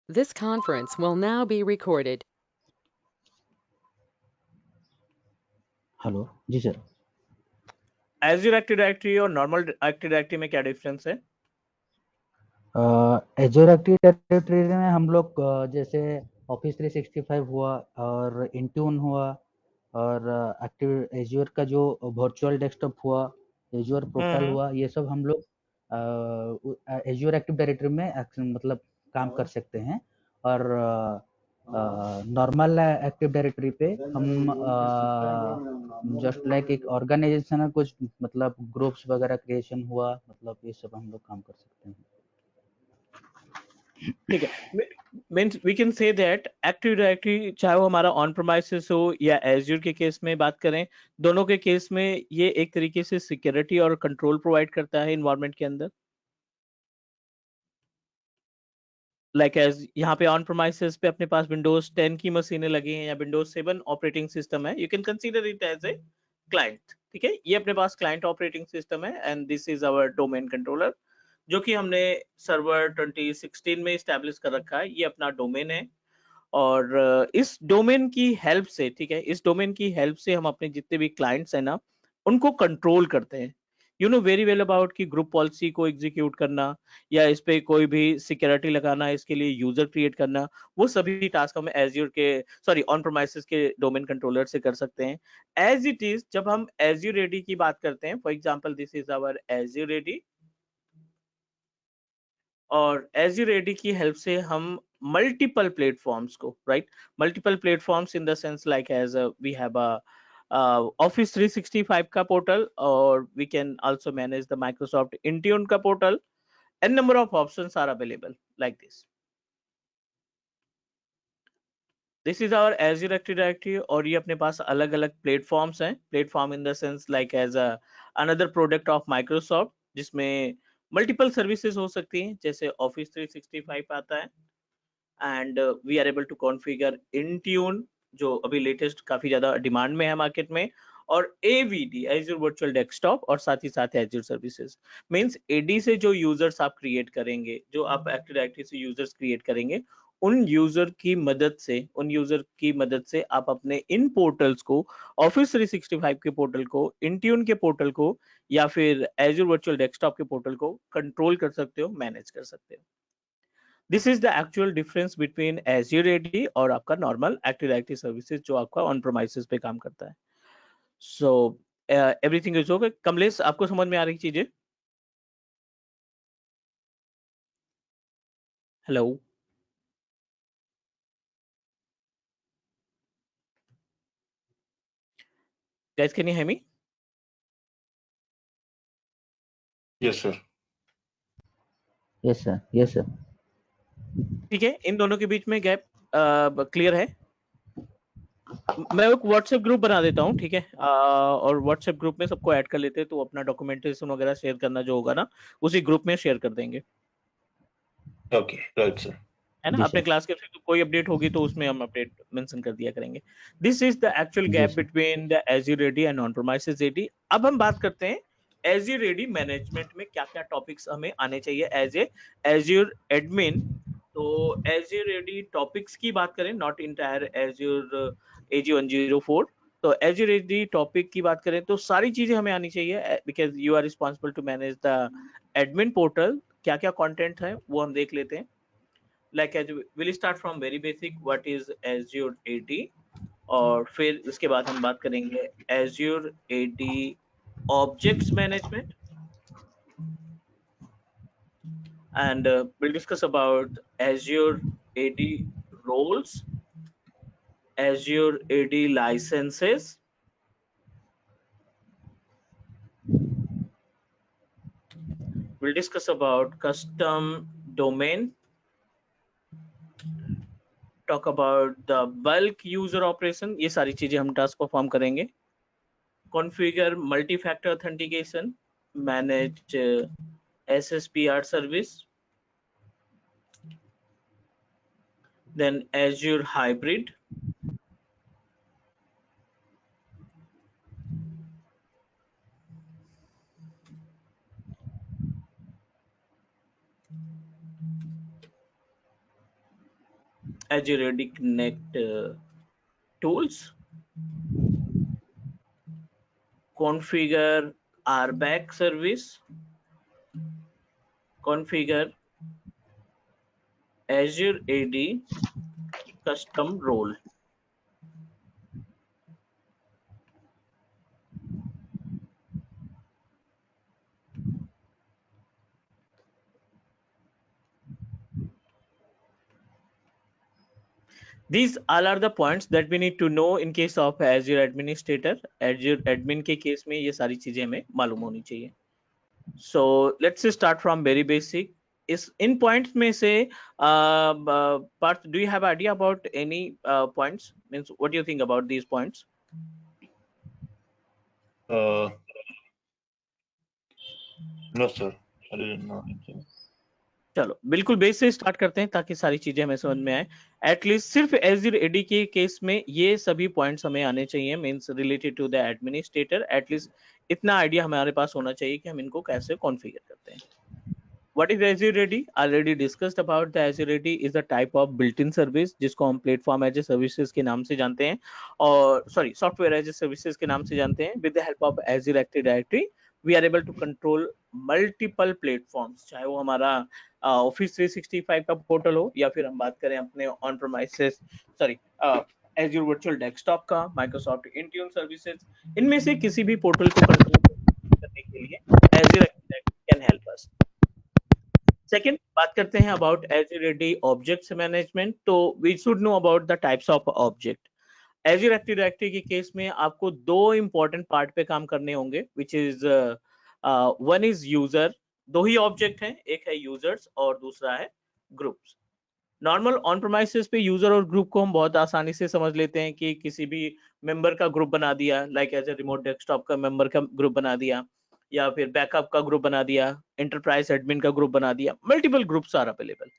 This conference will now be recorded. Hello जी sir. Azure active directory और normal active directory में क्या difference है? एजोर एक्टिव डायरेक्टरी में हम लोग जैसे ऑफिस 365 हुआ और इंट्यून हुआ और एक्टिव एज्योर का जो वर्चुअल डेस्कटॉप हुआ, एज्योर पोर्टल हुआ, ये सब हम लोग एज्योर एक्टिव डायरेक्टरी में मतलब काम कर सकते हैं। और नॉर्मल एक्टिव डायरेक्टरी पे हम जस्ट लाइक एक ऑर्गेनाइजेशन है, कुछ मतलब ग्रुप्स वगैरह क्रिएशन हुआ, मतलब ये सब हम लोग काम कर सकते हैं। ठीक है, means we can say that active directory चाहे वो हमारा ऑन प्रेमाइसेस हो या एज्योर के केस में बात करें, दोनों के केस में ये एक तरीके से सिक्योरिटी और कंट्रोल प्रोवाइड करता है इन्वायरमेंट के अंदर। लाइक एज यहाँ पे ऑन प्रेमाइसेस पे अपने पास विंडोज 10 की मशीनें लगी हैं या विंडोज 7 ऑपरेटिंग सिस्टम है, you can consider it as a client. ठीक है, ये अपने पास क्लाइंट ऑपरेटिंग सिस्टम है and this is our domain controller जो कि हमने सर्वर 2016 में स्टैब्लिश कर रखा है। ये अपना डोमेन है और इस डोमेन की हेल्प से, ठीक है, इस डोमेन की हेल्प से हम अपने जितने भी क्लाइंट्स हैं ना उनको कंट्रोल करते हैं। You know very well about कि ग्रुप पॉलिसी को एग्जीक्यूट करना या इस पे कोई भी सिक्योरिटी लगाना, इसके लिए यूजर क्रिएट करना, वो सभी टास्क हम एज्योर के सॉरी ऑन प्रोमाइसेस के डोमेन कंट्रोलर से कर सकते हैं। एज इट इज जब हम एज्योर एडी की बात करते हैं, for example this is our Azure AD और एज्योर एडी की हेल्प से हम मल्टीपल प्लेटफॉर्म्स को, right, multiple platforms in the sense like as we have a office 365 का पोर्टल और we can also manage the Microsoft Intune का portal and number of options are available like this is our Azure active directory और ये अपने पास अलग अलग platforms हैं। Platform in the sense like as another product of Microsoft जिसमें multiple services हो सकती हैं, जैसे ऑफिस 365 आता है and we are able to configure Intune जो अभी लेटेस्ट काफी ज्यादा डिमांड में है मार्केट में, और एवीडी एज्योर वर्चुअल डेस्कटॉप और साथ ही साथ एज्योर सर्विसेज। मींस एडी से जो यूजर्स आप क्रिएट करेंगे, जो आप एक्टिव डायरेक्टरी से यूजर्स क्रिएट करेंगे, उन यूजर की मदद से आप अपने इन पोर्टल्स को, ऑफिस 365 के पोर्टल को, इंट्यून के पोर्टल को या फिर एज्योर वर्चुअल डेस्कटॉप के पोर्टल को कंट्रोल कर सकते हो, मैनेज कर सकते हो। This is the actual difference between Azure AD और आपका नॉर्मल एक्टिव डायरेक्टरी सर्विसेज जो आपका ऑन प्रोमाइसेस पे काम करता है। So everything is okay. Kamlesh, आपको समझ में आ रही चीजें? Hello guys, can you hear me? Yes, sir. Yes sir, yes sir. ठीक है, इन दोनों के बीच में गैप क्लियर है। मैं एक व्हाट्सएप ग्रुप बना देता हूँ, ठीक है, और व्हाट्सएप ग्रुप में सबको ऐड कर लेते हैं, तो अपना डॉक्यूमेंटेशन वगैरह शेयर करना जो होगा ना उसी ग्रुप में शेयर कर देंगे, Okay, right, sir. है ना। जी अपने सर, क्लास के तो कोई अपडेट होगी तो उसमें हम अपडेट मेंशन कर दिया करेंगे। दिस इज द एक्चुअल जी gap sir. Between the Azure AD and on premises AD. अब हम बात करते हैं एज्योर एडी मैनेजमेंट में क्या क्या टॉपिक्स हमें आने चाहिए एज ए एज्योर एडमिन। तो एज्योर एडी टॉपिक्स की बात करें, नॉट इंटायर एज्योर एजी 104, तो एज्योर एडी टॉपिक की बात करें तो सारी चीजें हमें आनी चाहिए because you are responsible to manage the admin portal. क्या क्या कंटेंट है वो हम देख लेते हैं। Like as will start from very basic, what is Azure AD, और फिर उसके बाद हम बात करेंगे Azure AD objects management and we'll discuss about Azure AD roles, Azure AD licenses, we'll discuss about custom domain, talk about the bulk user operation, ये सारी चीजें हम टास्क परफॉर्म करेंगे। Configure multi-factor authentication, manage SSPR service, then Azure Hybrid, Azure AD Connect tools, configure RBAC service, configure Azure AD custom role. These all are the points that we need to know in case of Azure Administrator. Azure Admin के केस में ये सारी चीजें हमें मालूम होनी चाहिए. So let's start from very basic. इस इन points में से Parth, do you have idea about any points? Means what do you think about these points? No, sir. I didn't know anything. चलो बिल्कुल बेस से स्टार्ट करते हैं ताकि सारी चीजें हमें समझ में आए. एटलीस्ट सिर्फ Azure AD के केस में ये सभी पॉइंट्स हमें आने चाहिए, means related to the administrator. At least इतना आइडिया हमारे पास होना चाहिए कि हम इनको कैसे कॉन्फ़िगर करते हैं. What is Azure AD? Already discussed about the Azure AD is a type of built-in service जिसको हम प्लेटफॉर्म एज ए सर्विसेज के नाम से जानते हैं, और sorry software as a services के नाम से जानते हैं. With the help of Azure Active Directory we are able to control multiple platforms, चाहे वो हमारा ऑफिस 365 का पोर्टल हो या फिर हम बात करें अपने on premises sorry Azure virtual desktop का, Microsoft Intune सर्विसेज, इनमें से किसी भी पोर्टल को कंट्रोल करने के लिए Azure Active Directory can help us. Second बात करते हैं about Azure AD objects management. तो we should know about the types of object. Azure Active Directory के केस में आपको दो इंपॉर्टेंट पार्ट पे काम करने होंगे, which is one is user. दो ही ऑब्जेक्ट हैं, एक है यूजर्स और दूसरा है ग्रुप्स. नॉर्मल ऑन प्रेमाइसेस पे यूजर और ग्रुप को हम बहुत आसानी से समझ लेते हैं कि किसी भी मेंबर का ग्रुप बना दिया, like as a remote desktop का मेंबर का ग्रुप बना दिया, या फिर बैकअप का ग्रुप बना दिया, एंटरप्राइज एडमिन का ग्रुप बना दिया, मल्टीपल ग्रुप्स आर अवेलेबल.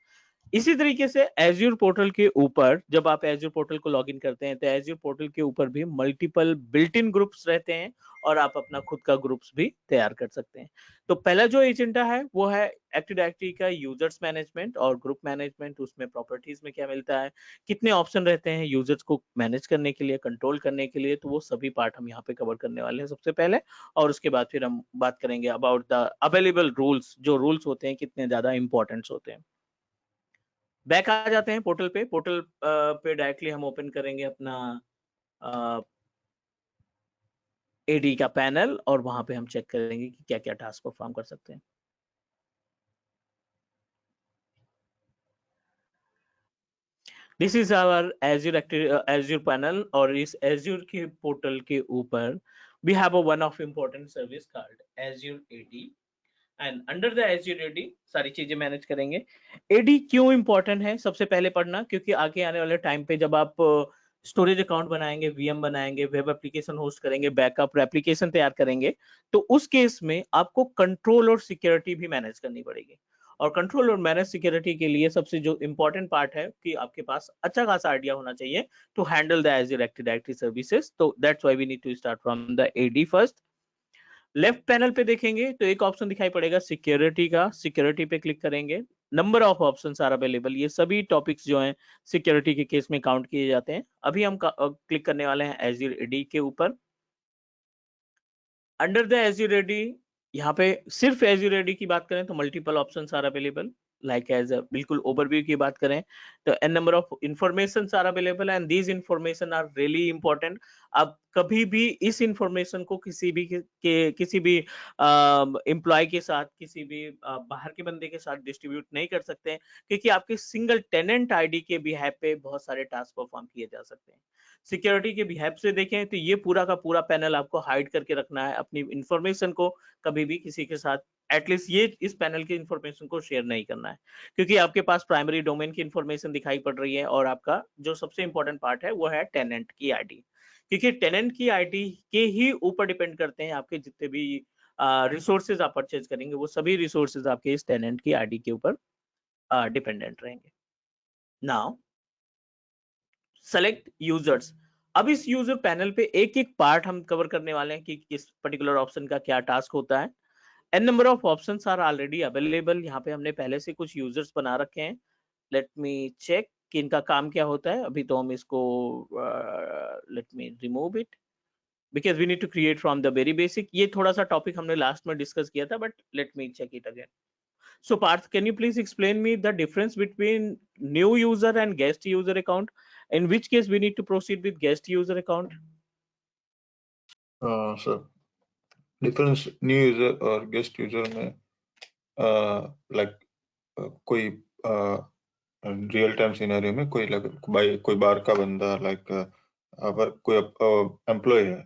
इसी तरीके से Azure पोर्टल के ऊपर जब आप Azure पोर्टल को लॉगिन करते हैं तो Azure पोर्टल के ऊपर भी मल्टीपल बिल्ट इन ग्रुप्स रहते हैं और आप अपना खुद का ग्रुप्स भी तैयार कर सकते हैं. तो पहला जो एजेंडा है वो है एक्टिव डायरेक्टरी का यूजर्स मैनेजमेंट और ग्रुप मैनेजमेंट. उसमें प्रॉपर्टीज में क्या मिलता है, कितने ऑप्शन रहते हैं यूजर्स को मैनेज करने के लिए, कंट्रोल करने के लिए, तो वो सभी पार्ट हम यहाँ पे कवर करने वाले हैं सबसे पहले. और उसके बाद फिर हम बात करेंगे अबाउट द अवेलेबल रूल्स. जो रूल्स होते हैं कितने ज्यादा इंपॉर्टेंट होते हैं. बैक आ जाते हैं पोर्टल पे. पोर्टल पे डायरेक्टली हम ओपन करेंगे अपना एडी का पैनल और वहां पे हम चेक करेंगे कि क्या क्या टास्क परफॉर्म कर सकते हैं. This is our Azure panel और इस Azure के पोर्टल के ऊपर we have a one of important service called Azure AD and under the Azure AD सारी चीजें मैनेज करेंगे. AD क्यों इंपॉर्टेंट है सबसे पहले पढ़ना, क्योंकि आगे आने वाले टाइम पे जब आप स्टोरेज अकाउंट बनाएंगे, VM बनाएंगे, वेब एप्लीकेशन होस्ट करेंगे, बैकअप एप्लीकेशन तैयार करेंगे, तो उस केस में आपको कंट्रोल और सिक्योरिटी भी मैनेज करनी पड़ेगी. और कंट्रोल और मैनेज सिक्योरिटी के लिए सबसे जो इंपॉर्टेंट पार्ट है कि आपके पास अच्छा खासा आइडिया होना चाहिए to handle the Azure Active Directory services. तो that's why we need to start from the AD first. Left panel पे देखेंगे तो एक ऑप्शन दिखाई पड़ेगा सिक्योरिटी का. सिक्योरिटी पे क्लिक करेंगे, number of options are available. ये सभी टॉपिक्स जो हैं सिक्योरिटी के केस में काउंट किए जाते हैं. अभी हम क्लिक करने वाले हैं Azure AD के ऊपर. अंडर द Azure AD यहाँ पे सिर्फ Azure AD की बात करें तो multiple options are available. Like as बिल्कुल ओवरव्यू की बात करें तो n number of information are available and these information are really important. आप कभी भी इस इंफॉर्मेशन को किसी भी एम्प्लॉय के साथ, किसी भी बाहर के बंदे के साथ डिस्ट्रीब्यूट नहीं कर सकते हैं, क्योंकि आपके सिंगल टेनेंट आईडी के बिहेव पे बहुत सारे टास्क परफॉर्म किए जा सकते हैं. सिक्योरिटी के बिहेव से देखें तो ये पूरा का पूरा पैनल आपको हाइड करके रखना है. अपनी इंफॉर्मेशन को कभी भी किसी के साथ एटलीस्ट ये इस पैनल की इंफॉर्मेशन को शेयर नहीं करना है, क्योंकि आपके पास प्राइमरी डोमेन की इंफॉर्मेशन दिखाई पड़ रही है और आपका जो सबसे इंपॉर्टेंट पार्ट है वो है टेनेंट की आईडी, क्योंकि टेनेंट की आईडी के ही ऊपर डिपेंड करते हैं आपके जितने भी रिसोर्सेज आप परचेज करेंगे, वो सभी रिसोर्सेज आपके इस टेनेंट की आईडी के ऊपर डिपेंडेंट रहेंगे. Now select users. अब इस यूजर पैनल पे एक एक पार्ट हम कवर करने वाले हैं कि किस पर्टिकुलर ऑप्शन का क्या टास्क होता है. N number of options are already available. यहाँ पे हमने पहले से कुछ यूजर्स बना रखे हैं. लेट मी चेक कि इनका काम क्या होता है। अभी तो हम इसको let me remove it because we need to create from the very basic. ये थोड़ा सा टॉपिक हमने लास्ट में डिस्कस किया था, but let me check it again. So Parth, can you please explain me the difference between new user and guest user account? In which case we need to proceed with guest user account? Sir difference new user और guest user में like कोई real time scenario में कोई बार का बंदा like अगर कोई employ है,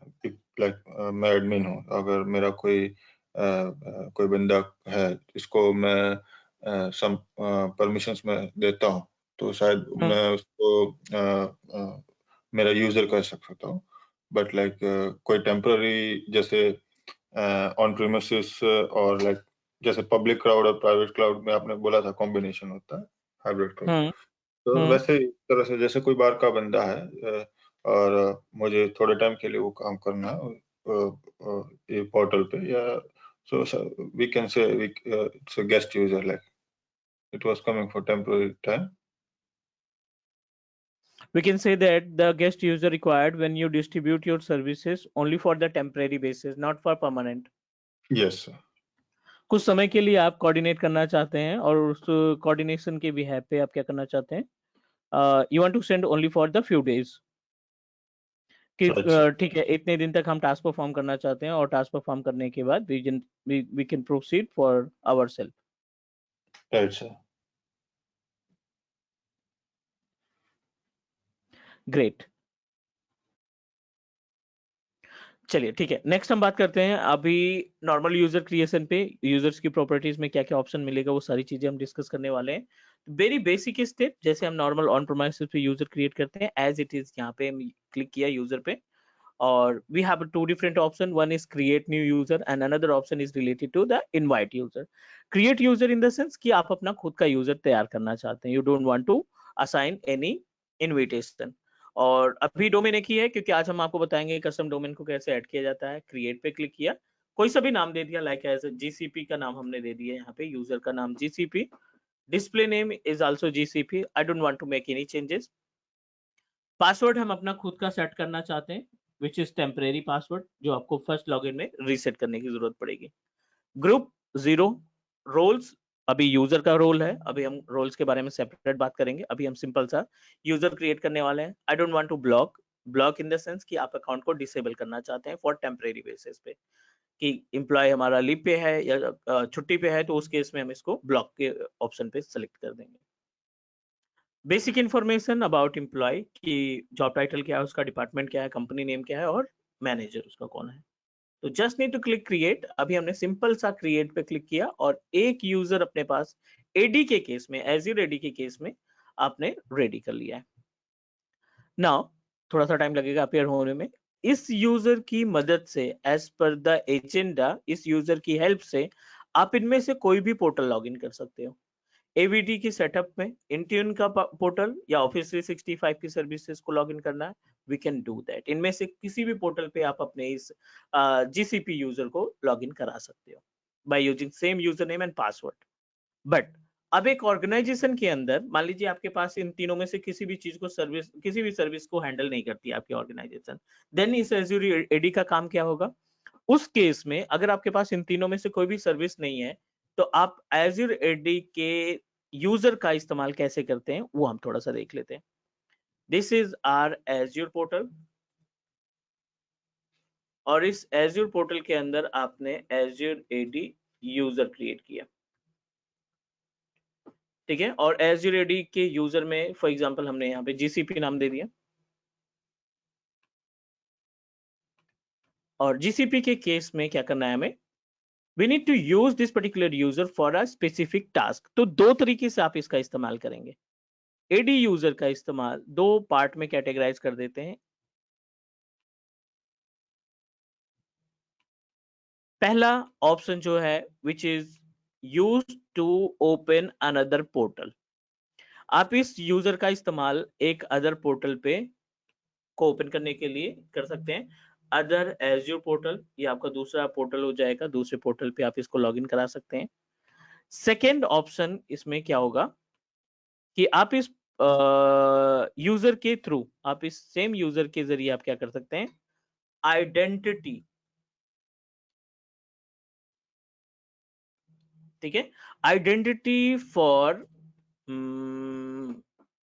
लाइक मैं एडमिन हूँ, अगर मेरा कोई बंदा है जिसको मैं सम परमिशंस में देता हूँ, तो शायद मैं उसको मेरा यूजर कह सकता हूँ। बट लाइक कोई टेम्पररी जैसे ऑन प्रीमिसेस और लाइक जैसे पब्लिक क्लाउड और प्राइवेट क्लाउड में आपने बोला था कॉम्बिनेशन होता है हाइब्रिड क्लाउड, तो वैसे इस तरह से जैसे कोई बार का बंदा है और मुझे थोड़े टाइम के लिए वो काम करना है ये पोर्टल पे, या so we can say it's a guest user, like it was coming for temporary time. We can say that the guest user required when you distribute your services only for the temporary basis, not for permanent. Yes sir. कुछ समय के लिए आप coordinate करना चाहते हैं और उस कोऑर्डिनेशन के बिहाफ पे आप क्या करना चाहते हैं, you want to send only for the few days कि ठीक है इतने दिन तक हम टास्क परफॉर्म करना चाहते हैं और टास्क परफॉर्म करने के बाद we can proceed for ourself. Right sir. Great, चलिए ठीक है, नेक्स्ट हम बात करते हैं अभी नॉर्मल यूजर क्रिएशन पे। यूजर्स की प्रॉपर्टीज में क्या क्या ऑप्शन मिलेगा वो सारी चीजें हम डिस्कस करने वाले हैं। वेरी बेसिक स्टेप, जैसे हम नॉर्मल ऑन प्रोमाइसेस पे यूजर क्रिएट करते हैं एज इट इज, यहाँ पे हम क्लिक किया यूजर पे और we have two different option, one is create new user and another option is related to the invite user. Create user in the sense कि आप अपना खुद का यूजर तैयार करना चाहते हैं, you don't want to assign any invitation. और अभी डोमेन एक ही है क्योंकि आज हम आपको बताएंगे कस्टम डोमेन को कैसे ऐड किया जाता है। क्रिएट पे क्लिक किया, कोई सा भी नाम दे दिया, लाइक एज जीसीपी का नाम हमने दे दिया, यहाँ पे यूजर का नाम GCP, display name is also GCP, I don't want to make any changes. Password हम अपना खुद का सेट करना चाहते हैं विच इज टेम्परेरी पासवर्ड, जो आपको फर्स्ट लॉगिन में रीसेट करने की जरूरत पड़ेगी। ग्रुप 0, रोल्स अभी यूजर का रोल है, अभी हम रोल्स के बारे में सेपरेट बात करेंगे, अभी हम सिंपल सा यूजर क्रिएट करने वाले हैं। I don't want to block in the sense कि आप अकाउंट को डिसेबल करना चाहते हैं फॉर टेम्परेरी बेसिस पे, कि एम्प्लॉय हमारा लीव पे है या छुट्टी पे है, तो उस केस में हम इसको ब्लॉक के ऑप्शन पे सेलेक्ट कर देंगे। बेसिक इंफॉर्मेशन अबाउट एम्प्लॉय कि जॉब टाइटल क्या है, उसका डिपार्टमेंट क्या है, कंपनी नेम क्या है और मैनेजर उसका कौन है। तो just need to click create. अभी हमने सिंपल सा क्रिएट पे क्लिक किया और एक यूजर अपने पास एडी के केस में, एज्योर एडी के केस में आपने रेडी कर लिया है। नाउ थोड़ा सा टाइम लगेगा अपीयर होने में। इस यूजर की मदद से एज पर द एजेंडा, इस यूजर की हेल्प से आप इनमें से कोई भी पोर्टल लॉगिन कर सकते हो। एवीडी की सेटअप में इंट्यून का पोर्टल या ऑफिस 365 की सर्विसेज को लॉगिन करना है, वी कैन डू दैट। इनमें से किसी भी पोर्टल पे आप अपने इस जीसीपी यूजर को लॉगिन करा सकते हो by using same user name and password. But अब एक ऑर्गेनाइजेशन के अंदर मान लीजिए आपके पास इन तीनों में से किसी भी चीज को किसी भी सर्विस को हैंडल नहीं करती आपकी ऑर्गेनाइजेशन, देन इस एज्योर एडी का काम क्या होगा। उस केस में अगर आपके पास इन तीनों में से कोई भी सर्विस नहीं है, तो आप एज्योर एडी के यूजर का इस्तेमाल कैसे करते हैं वो हम थोड़ा सा देख लेते हैं। This is our Azure portal और इस एज्योर पोर्टल के अंदर आपने एज्योर एडी यूजर क्रिएट किया, ठीक है। और एज्योर एडी के यूजर में फॉर एग्जांपल हमने यहाँ पे जीसीपी नाम दे दिया और जीसीपी के केस में क्या करना है हमें, we need to use this particular user for a specific task। तो दो तरीके से आप इसका इस्तेमाल करेंगे। एडी यूजर का इस्तेमाल दो पार्ट में कैटेगराइज कर देते हैं। पहला ऑप्शन जो है which is use to open another portal, आप इस यूजर का इस्तेमाल एक अदर पोर्टल पे को ओपन करने के लिए कर सकते हैं। अदर एज्योर पोर्टल, ये आपका दूसरा पोर्टल हो जाएगा, दूसरे पोर्टल पे आप इसको लॉगिन करा सकते हैं। सेकेंड ऑप्शन इसमें क्या होगा कि आप इस यूजर के थ्रू, आप इस सेम यूजर के जरिए आप क्या कर सकते हैं, आइडेंटिटी, ठीक है, आइडेंटिटी फॉर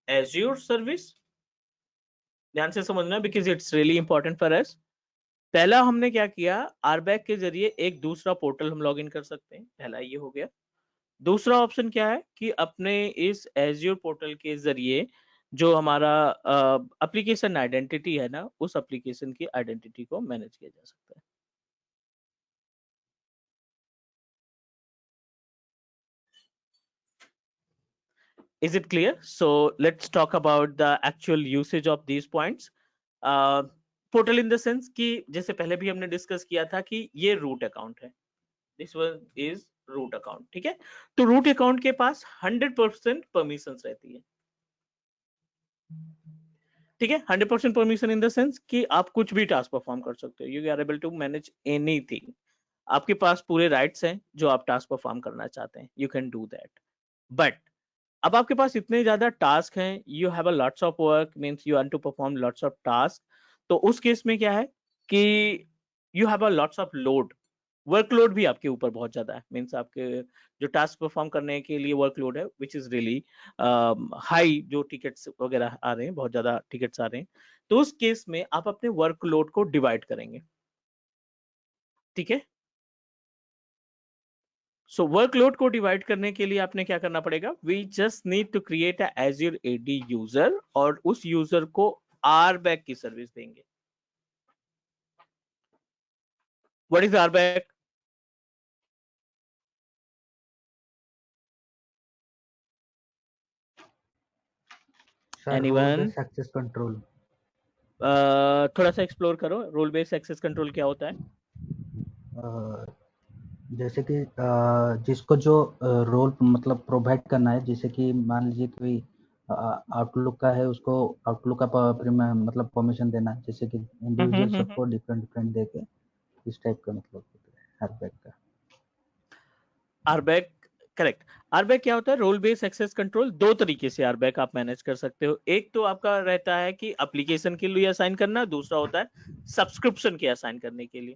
एज्योर सर्विस। ध्यान से समझना because it's really important for us. पहला हमने क्या किया, आरबैक के जरिए एक दूसरा पोर्टल हम लॉग इन कर सकते हैं, पहला ये हो गया। दूसरा ऑप्शन क्या है कि अपने इस एज्योर पोर्टल के जरिए जो हमारा एप्लीकेशन आइडेंटिटी है ना, उस एप्लीकेशन की आइडेंटिटी को मैनेज किया जा सकता है। Is it clear? So let's talk about the actual usage of these points. Portal in the sense कि जैसे पहले भी हमने डिस्कस किया था कि ये रूट अकाउंट है, this one is root account, ठीक है। तो रूट अकाउंट के पास 100% परमिशंस रहती है, ठीक है। 100% परमिशन इन द सेंस कि आप कुछ भी टास्क परफॉर्म कर सकते हो, you are able to manage anything. आपके पास पूरे राइट्स हैं, जो आप टास्क परफॉर्म करना चाहते हैं, you can do that. But अब आपके पास इतने ज्यादा टास्क हैं, you have a lots of work, means you want to perform lots of task. तो उस केस में क्या है कि you have a lots of load, workload भी आपके ऊपर बहुत ज्यादा है, मींस आपके जो टास्क परफॉर्म करने के लिए वर्कलोड है विच इज रियली हाई, जो टिकट्स वगैरह आ रहे हैं, बहुत ज्यादा टिकट्स आ रहे हैं। तो उस केस में आप अपने वर्कलोड को डिवाइड करेंगे, ठीक है। सो वर्कलोड को डिवाइड करने के लिए आपने क्या करना पड़ेगा, we just need to create a Azure AD user, और उस यूजर को आरबैक की सर्विस देंगे। What is RBAC? Sir role anyone? Based access control. थोड़ा सा एक्सप्लोर करो, रोल बेस्ड एक्सेस कंट्रोल क्या होता है? जैसे कि जिसको जो रोल मतलब प्रोवाइड करना है, जैसे कि मान लीजिए कोई आउटलुक का है, उसको आउटलुक का मतलब परमिशन देना, जैसे कि इंडिविजुअल सबको डिफरेंट डिफरेंट दे के, इस टाइप का मतलब आरबैक का। आरबैक, करेक्ट। आरबैक क्या होता है? Role based access control. दो तरीके से आरबैक आप मैनेज कर सकते हो। एक तो आपका रहता है कि एप्लीकेशन के लिए असाइन करना, दूसरा होता है सब्सक्रिप्शन के असाइन करने के लिए।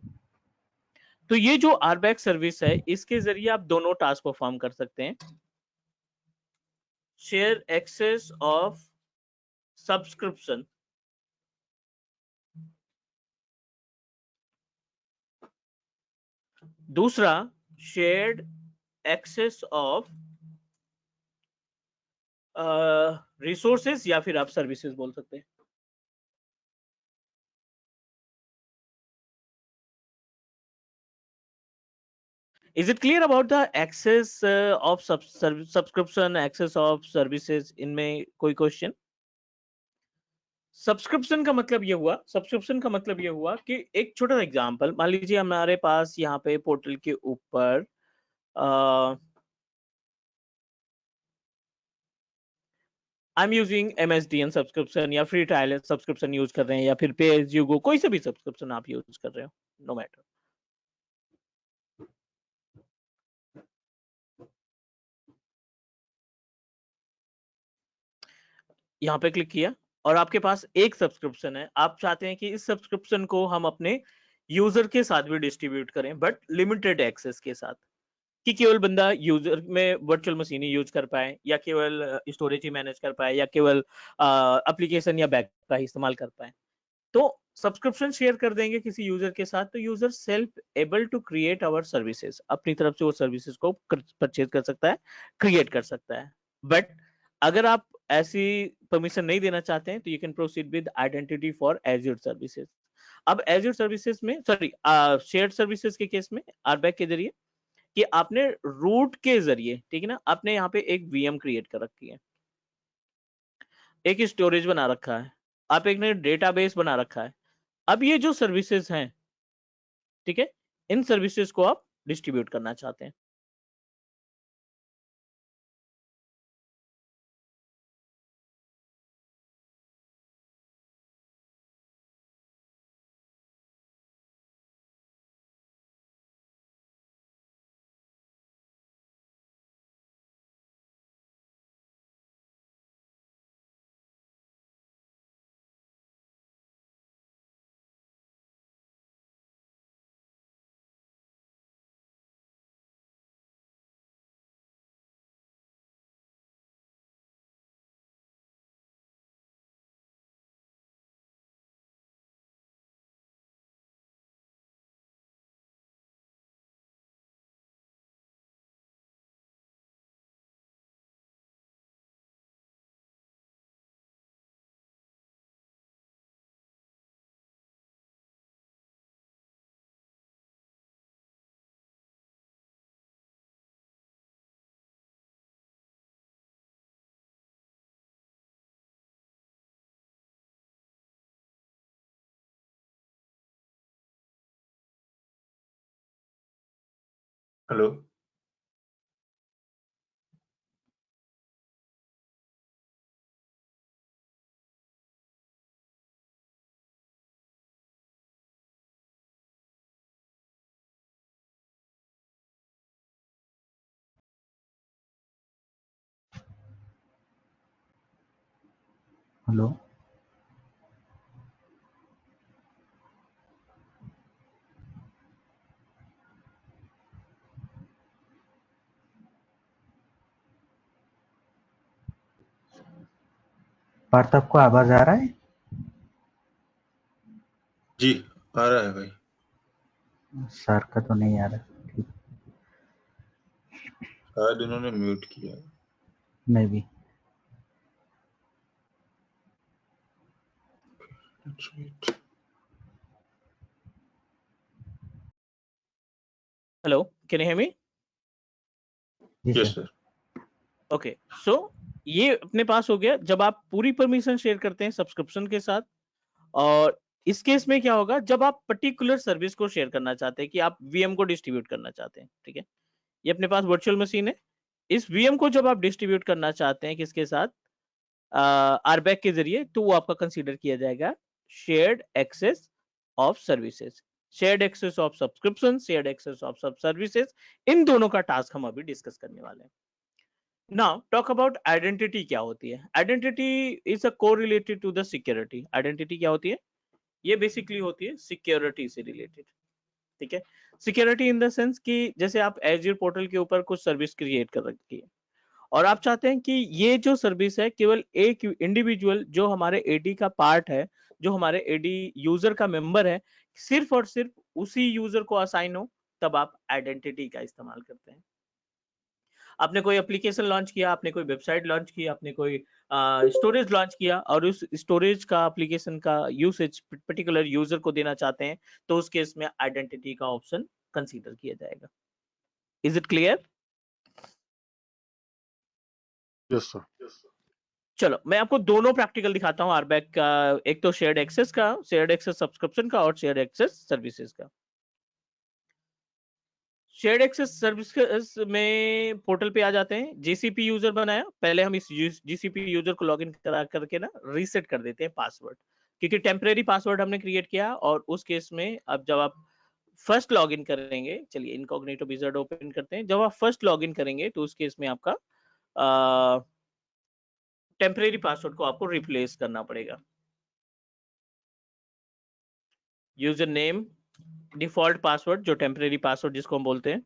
तो ये जो आरबैक सर्विस है, इसके जरिए आप दोनों टास्क परफॉर्म कर सकते हैं, शेयर एक्सेस ऑफ सब्सक्रिप्शन, दूसरा शेयर्ड एक्सेस ऑफ रिसोर्सेज, या फिर आप सर्विसेज बोल सकते हैं। Is it clear about the access of subscription, access of services? इनमें कोई क्वेश्चन? सब्सक्रिप्शन का मतलब ये हुआ, सब्सक्रिप्शन का मतलब ये हुआ कि एक छोटा सा एग्जांपल मान लीजिए, हमारे पास यहाँ पे पोर्टल के ऊपर I am using MSDN subscription, या फ्री ट्रायल सब्सक्रिप्शन यूज कर रहे हैं, या फिर पे एज यू गो, कोई से भी सब्सक्रिप्शन आप यूज कर रहे हो, नो मैटर। यहाँ पे क्लिक किया और आपके पास एक सब्सक्रिप्शन है, आप चाहते हैं कि इस सब्सक्रिप्शन को हम अपने यूजर के साथ भी डिस्ट्रीब्यूट करें, बट लिमिटेड एक्सेस के साथ, कि केवल बंदा यूजर में वर्चुअल मशीन ही यूज कर पाए, या केवल स्टोरेज ही मैनेज कर पाए, या केवल एप्लीकेशन या बैक का ही इस्तेमाल कर पाए। तो सब्सक्रिप्शन शेयर कर देंगे किसी यूजर के साथ, तो user self able to create our services, अपनी तरफ से वो सर्विसेज को परचेज कर सकता है, क्रिएट कर सकता है। बट अगर आप ऐसी परमिशन नहीं देना चाहते हैं, तो you can proceed with identity for azure services. अब एज्योर सर्विसेज में, सॉरी, शेयर्ड सर्विसेज के केस में आरबैक के जरिए कि आपने रूट के जरिए, ठीक है ना, आपने यहाँ पे एक VM क्रिएट कर रखी है, एक स्टोरेज बना रखा है, आप एक ने डेटाबेस बना रखा है। अब ये जो सर्विसेज हैं, ठीक है, इन सर्विसेज को आप डिस्ट्रीब्यूट करना चाहते हैं। हेलो। हेलो। पार्थ, आपको आवाज आ रहा है? जी आ रहा है भाई। सर का तो नहीं आ रहा। ठीक, शायद इन्होंने म्यूट किया है। मैं भी। Let's wait. Hello, can you hear me? जी Yes सर। sir. ओके, सो ये अपने पास हो गया जब आप पूरी परमिशन शेयर करते हैं सब्सक्रिप्शन के साथ। और इस केस में क्या होगा, जब आप पर्टिकुलर सर्विस को शेयर करना चाहते हैं कि आप वीएम को डिस्ट्रीब्यूट करना चाहते हैं, ठीक है, ये अपने पास वर्चुअल मशीन है। इस वीएम को जब आप डिस्ट्रीब्यूट करना चाहते हैं किसके साथ, आरबैक के जरिए, तो वो आपका कंसीडर किया जाएगा shared access of services, shared access of subscription, shared access of सब सर्विसेज। इन दोनों का टास्क हम अभी डिस्कस करने वाले हैं। Now talk about identity. क्या होती है identity? Is a correlated to the security. Identity क्या होती है? ये बेसिकली होती है सिक्योरिटी से रिलेटेड, ठीक है। सिक्योरिटी इन द सेंस कि जैसे आप एज्योर पोर्टल के ऊपर कुछ सर्विस क्रिएट कर रखी है और आप चाहते हैं कि ये जो सर्विस है केवल एक इंडिविजुअल जो हमारे एडी का पार्ट है, जो हमारे एडी यूजर का मेंबर है, सिर्फ और सिर्फ उसी यूजर को असाइन हो, तब आप आइडेंटिटी का इस्तेमाल करते हैं। आपने कोई एप्लीकेशन लॉन्च किया, आपने कोई वेबसाइट लॉन्च की, आपने कोई स्टोरेज लॉन्च किया और उस स्टोरेज का एप्लीकेशन का यूसेज पर्टिकुलर यूजर को देना चाहते हैं, तो उस केस में आइडेंटिटी का ऑप्शन कंसीडर किया जाएगा। Is it clear? Yes sir. चलो मैं आपको दोनों प्रैक्टिकल दिखाता हूँ आरबैक का, एक तो शेयर्ड एक्सेस का, शेयर्ड एक्सेस सब्सक्रिप्शन का, और शेयर्ड एक्सेस सर्विसेज का। शेयर्ड एक्सेस सर्विस में पोर्टल पे आ जाते हैं, जीसीपी यूजर बनाया, पहले हम इस जीसीपी यूजर को लॉगिन करा करके ना रीसेट कर देते हैं पासवर्ड, क्योंकि टेम्परेरी पासवर्ड हमने क्रिएट किया। और उस केस में अब जब आप फर्स्ट लॉगिन करेंगे, चलिए इनकॉग्निटो विजार्ड ओपन करते हैं, जब आप फर्स्ट लॉगिन करेंगे तो उस केस में आपका टेम्परेरी पासवर्ड को आपको रिप्लेस करना पड़ेगा। यूजर नेम, डिफॉल्ट पासवर्ड जो टेम्परेरी पासवर्ड जिसको हम बोलते हैं,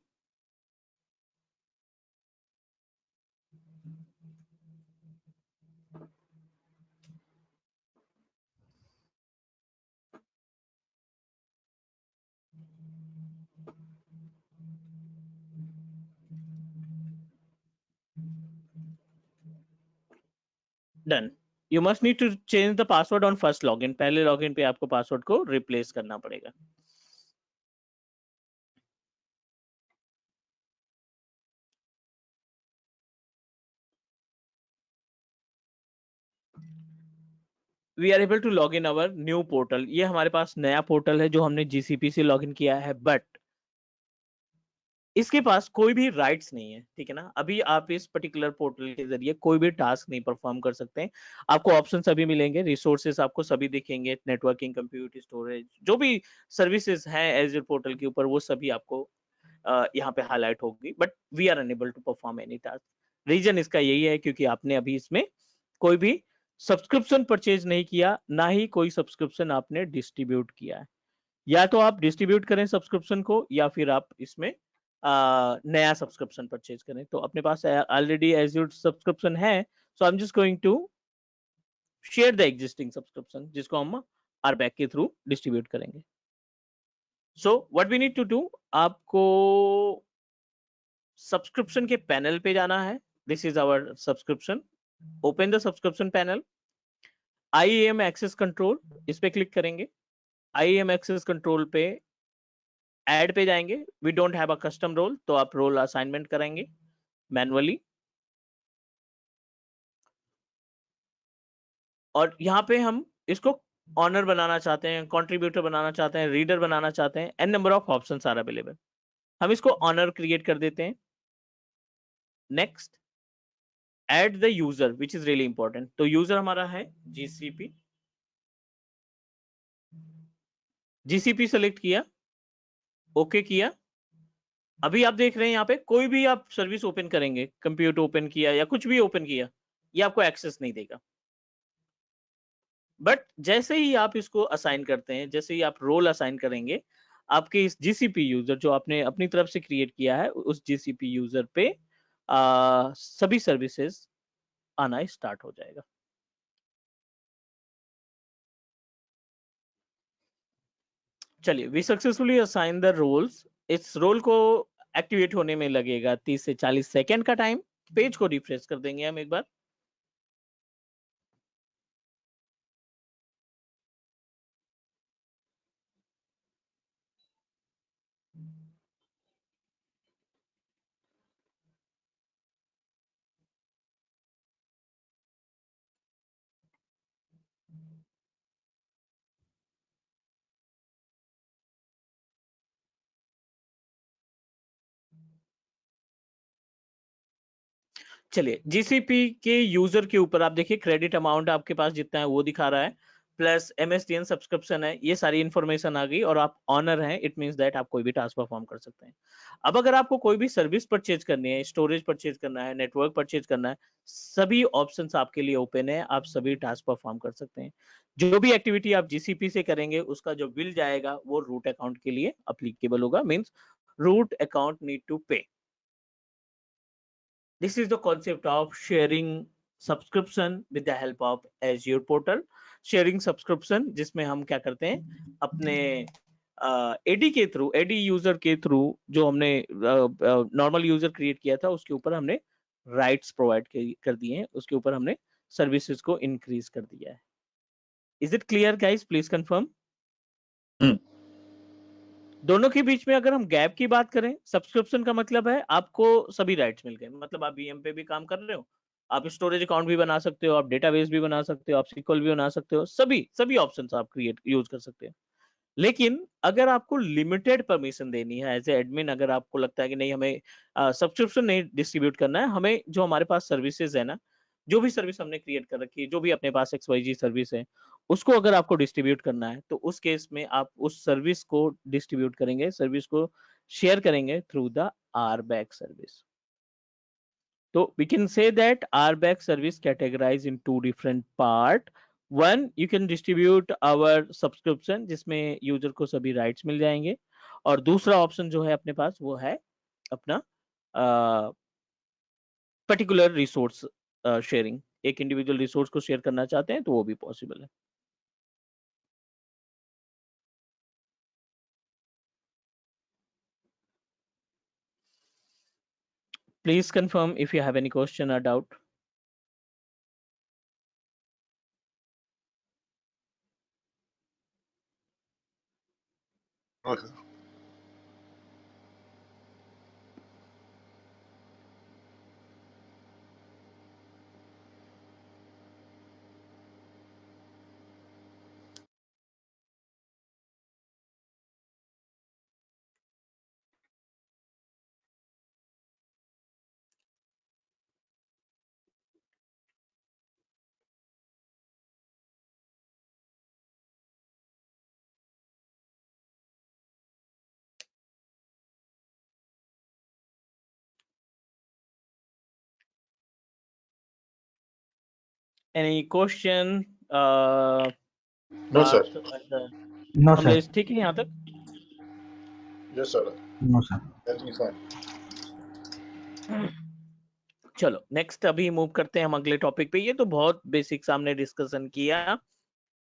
done. You must need to change the password on first login. पहले लॉगिन पे आपको पासवर्ड को रिप्लेस करना पड़ेगा। We are able to log in our new portal. ये हमारे पास नया पोर्टल है जो हमने जीसीपी से लॉगिन किया है, बट इसके पास कोई भी राइट्स नहीं है, ठीक है ना। अभी आप इस पर्टिकुलर पोर्टल के जरिए कोई भी टास्क नहीं परफॉर्म कर सकते हैं। आपको ऑप्शन सभी मिलेंगे, रिसोर्सेस आपको सभी दिखेंगे, नेटवर्किंग, कंप्यूट, स्टोरेज, जो भी सर्विसेज हैं एजर पोर्टल के ऊपर, वो सभी आपको यहाँ पे हाईलाइट होगी, but we are unable to perform any task. Reason इसका यही है क्योंकि आपने अभी इसमें कोई भी सब्सक्रिप्शन परचेज नहीं किया, ना ही कोई सब्सक्रिप्शन आपने डिस्ट्रीब्यूट किया है। या तो आप डिस्ट्रीब्यूट करें सब्सक्रिप्शन को, या फिर आप इसमें नया सब्सक्रिप्शन परचेज करें। तो अपने पास ऑलरेडी एज्योर सब्सक्रिप्शन है, so I am just going to share the existing subscription, जिसको हम आरबैक के थ्रू डिस्ट्रीब्यूट करेंगे। So what we need to do, आपको सब्सक्रिप्शन के पैनल पे जाना है। This is our subscription. Open the subscription panel, IAM access control, इस पे क्लिक करेंगे। IAM एक्सेस कंट्रोल पे ऐड पे जाएंगे। We don't have a custom role, तो आप रोल असाइनमेंट करेंगे मैनुअली। और यहाँ पे हम इसको ऑनर बनाना चाहते हैं, कंट्रीब्यूटर बनाना चाहते हैं, रीडर बनाना चाहते हैं, n number of options are available. हम इसको ऑनर क्रिएट कर देते हैं। Next, add the user which is really important. तो यूजर हमारा है जीसीपी, जीसीपी सेलेक्ट किया, ओके किया। अभी आप देख रहे हैं यहाँ पे कोई भी आप सर्विस ओपन करेंगे, कंप्यूटर ओपन किया या कुछ भी ओपन किया, ये आपको एक्सेस नहीं देगा। बट जैसे ही आप इसको असाइन करते हैं, जैसे ही आप रोल असाइन करेंगे, आपके इस जीसीपी यूजर जो आपने अपनी तरफ से क्रिएट किया है, उस जीसीपी यूजर पे सभी सर्विसेज आना स्टार्ट हो जाएगा। चलिए, we successfully assign the roles. इस रोल को एक्टिवेट होने में लगेगा 30 से 40 सेकेंड का टाइम। पेज को रिफ्रेश कर देंगे हम एक बार। चलिए, जीसीपी के यूजर के ऊपर आप देखिए क्रेडिट अमाउंट आपके पास जितना है वो दिखा रहा है, प्लस एमएसडीएन सब्सक्रिप्शन है, ये सारी इंफॉर्मेशन आ गई और आप ऑनर हैं। इट मींस दैट आप कोई भी टास्क परफॉर्म कर सकते हैं। अब अगर आपको कोई भी सर्विस परचेज करनी है, स्टोरेज परचेज करना है, नेटवर्क परचेज करना है, सभी ऑप्शंस आपके लिए ओपन है, आप सभी टास्क परफॉर्म कर सकते हैं। जो भी एक्टिविटी आप जीसीपी से करेंगे उसका जो बिल जाएगा वो रूट अकाउंट के लिए अप्लीकेबल होगा। Means root account need to pay. This is the concept of sharing subscription with the help of Azure portal. Sharing subscription जिसमें हम क्या करते हैं, अपने एडी के थ्रू, एडी यूजर के थ्रू जो हमने नॉर्मल यूजर क्रिएट किया था उसके ऊपर हमने राइट्स प्रोवाइड कर दिए हैं, उसके ऊपर हमने सर्विसेज को इंक्रीज कर दिया है। Is it clear guys? Please confirm. दोनों के बीच में अगर हम गैप की बात करें, सब्सक्रिप्शन का मतलब है आपको सभी राइट्स मिल गए, मतलब आप वीएम पे भी काम कर रहे हो, आप स्टोरेज अकाउंट भी बना सकते हो, आप डेटाबेस भी बना सकते हो, आप SQL भी बना सकते हो, सभी सभी ऑप्शंस आप क्रिएट यूज कर सकते हो। लेकिन अगर आपको लिमिटेड परमिशन देनी है एज ए एडमिन, अगर आपको लगता है कि नहीं हमें सब्सक्रिप्शन नहीं डिस्ट्रीब्यूट करना है, हमें जो हमारे पास सर्विसेज है ना, जो भी सर्विस हमने क्रिएट कर रखी है, जो भी अपने पास XYZ सर्विस है, उसको अगर आपको डिस्ट्रीब्यूट करना है तो उस केस में आप उस सर्विस को डिस्ट्रीब्यूट करेंगे, सर्विस को शेयर करेंगे थ्रू द RBAC सर्विस। तो we can say that RBAC service categorized in two different part. One, you can distribute our subscription जिसमें यूजर को सभी राइट्स मिल जाएंगे, और दूसरा ऑप्शन जो है अपने पास वो है अपना पर्टिकुलर रिसोर्स शेयरिंग। एक इंडिविजुअल रिसोर्स को शेयर करना चाहते हैं तो वो भी पॉसिबल है। Please confirm if you have any question or doubt. Okay. Any question? No, sir. No, sir. Kamlesh ठीक है यहाँ तक? Yes, sir. No, sir. Everything fine. चलो नेक्स्ट अभी मूव करते हैं हम अगले टॉपिक पे। ये तो बहुत बेसिक हमने डिस्कशन किया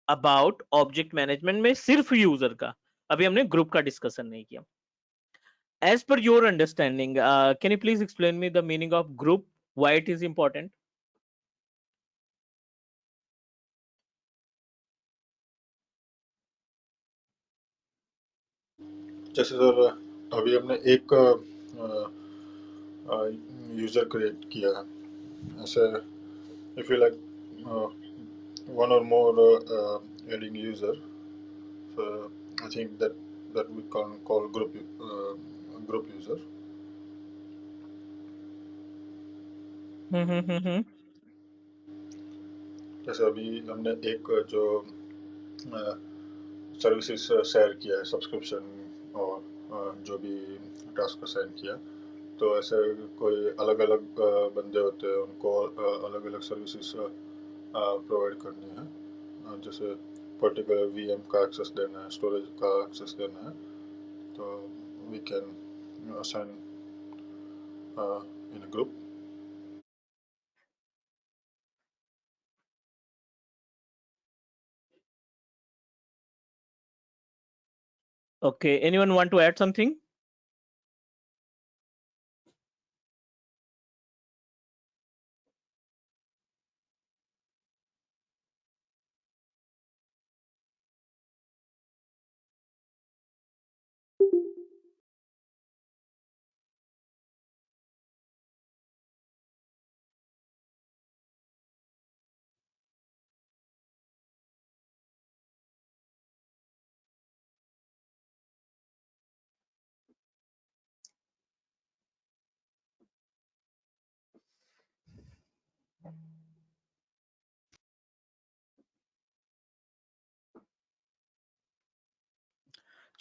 अबाउट ऑब्जेक्ट मैनेजमेंट में सिर्फ यूजर का, अभी हमने ग्रुप का डिस्कशन नहीं किया। As per your understanding, can you please explain me the meaning of group, why it is important? जैसे सर अभी हमने एक यूजर क्रिएट किया है, ऐसे if you like one or more adding user, so I think that we can call group user. जैसे अभी हमने एक जो सर्विसेज शेयर किया है, सब्सक्रिप्शन और जो भी टास्क असाइन किया, तो ऐसे कोई अलग अलग बंदे होते हैं, उनको अलग अलग सर्विसेज प्रोवाइड करनी है। जैसे पर्टिकुलर VM का एक्सेस देना है, स्टोरेज का एक्सेस देना है, तो we can assign in a group. Okay, anyone want to add something?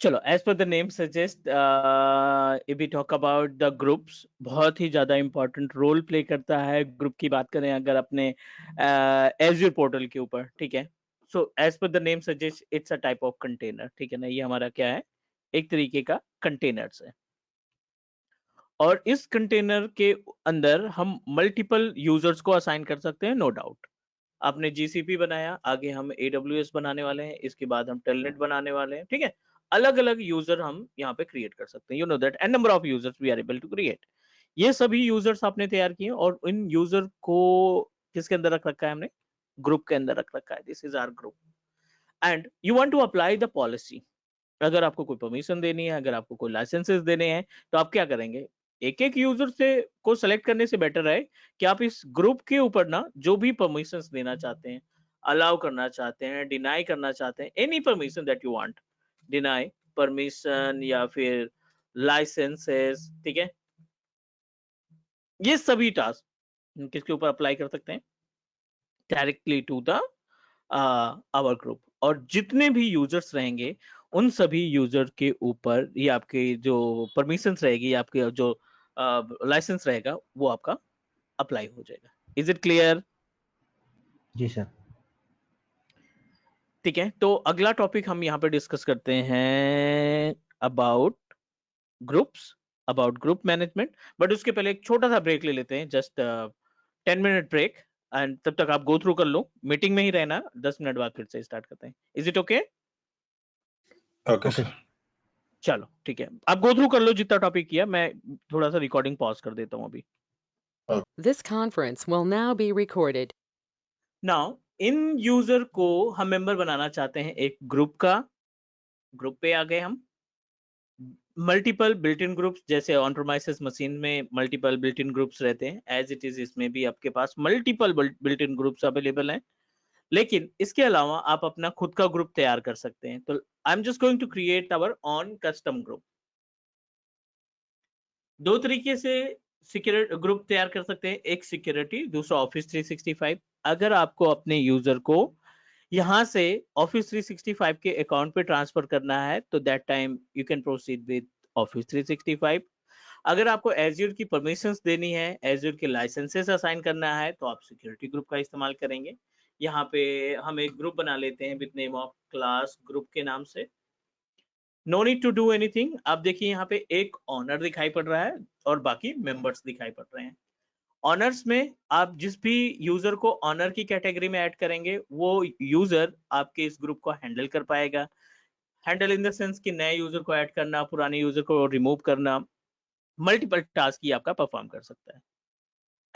चलो, as per the name suggest, if we talk about the groups, बहुत ही ज्यादा इंपॉर्टेंट रोल प्ले करता है। ग्रुप की बात करें अगर अपने एज्योर पोर्टल के ऊपर, ठीक है। So as per the name suggest, it's a type of container, ठीक है ना। ये हमारा क्या है, एक तरीके का कंटेनर्स है। और इस कंटेनर के अंदर हम मल्टीपल यूजर्स को असाइन कर सकते हैं, नो डाउट। आपने GCP बनाया, आगे हम AWS बनाने वाले हैं, इसके बाद हम टेलनेट बनाने वाले हैं, ठीक है। अलग अलग यूजर हम यहाँ पे क्रिएट कर सकते हैं, you know that, and number of users we are able to create. ये सभी यूजर्स आपने तैयार किए और इन यूजर को किसके अंदर रख रखा है हमने, ग्रुप के अंदर रख रखा है। This is our group and you want to apply the policy. अगर आपको कोई परमिशन देनी है, अगर आपको कोई लाइसेंसेस देने हैं, तो आप क्या करेंगे, एक एक यूजर से को सेलेक्ट करने से बेटर है कि आप इस ग्रुप के ऊपर ना जो भी परमिशंस देना चाहते हैं, अलाउ करना चाहते हैं, डिनाई करना चाहते हैं, any permission that you want, deny permission या फिर लाइसेंसेस, ठीक है, ये सभी टास्क किसके ऊपर अप्लाई कर सकते हैं, directly to the our group. और जितने भी यूजर्स रहेंगे उन सभी यूजर के ऊपर ये आपके जो परमिशंस रहेगी, आपके जो लाइसेंस रहेगा, वो आपका अप्लाई हो जाएगा। Is it clear? जी सर। ठीक है, तो अगला टॉपिक हम यहाँ पे डिस्कस करते हैं about groups, about group management. But उसके पहले एक छोटा सा ब्रेक ले लेते हैं, जस्ट 10 मिनट ब्रेक, एंड तब तक आप गो थ्रू कर लो, मीटिंग में ही रहना, 10 मिनट बाद फिर से स्टार्ट करते हैं। Is it okay? Okay okay. Sir. चलो ठीक है, आप गो थ्रू कर लो जितना टॉपिक किया, मैं थोड़ा सा रिकॉर्डिंग पॉज कर देता हूँ अभी। This conference will now be recorded. Now in user को हम मेंबर बनाना चाहते हैं एक ग्रुप का। ग्रुप पे आ गए हम। मल्टीपल बिल्ट इन ग्रुप्स, जैसे ऑन प्रीमाइसेस मशीन में मल्टीपल बिल्ट इन ग्रुप्स रहते हैं, एज इट इज इसमें भी आपके पास multiple built in groups available हैं। लेकिन इसके अलावा आप अपना खुद का ग्रुप तैयार कर सकते हैं। तो I am just going to create our on custom group. दो तरीके से सिक्योरिटी ग्रुप तैयार कर सकते हैं, एक सिक्योरिटी, दूसरा ऑफिस 365। अगर आपको अपने यूजर को यहां से ऑफिस 365 के अकाउंट पे ट्रांसफर करना है, तो that time you can proceed with office 365। अगर आपको एज्योर की परमिशंस देनी है, एज्योर के लाइसेंसेस असाइन करना है, तो आप सिक्योरिटी ग्रुप का इस्तेमाल करेंगे। यहाँ पे हम एक ग्रुप बना लेते हैं with name of class group के नाम से। No need to do anything. आप देखिए यहाँ पे एक ऑनर दिखाई पड़ रहा है और बाकी मेंबर्स दिखाई पड़ रहे हैं। ऑनर्स में आप जिस भी यूजर को ऑनर की कैटेगरी में ऐड करेंगे, वो यूजर आपके इस ग्रुप को हैंडल कर पाएगा। हैंडल इन द सेंस कि नए यूजर को ऐड करना, पुराने यूजर को रिमूव करना, मल्टीपल टास्क ही आपका परफॉर्म कर सकता है।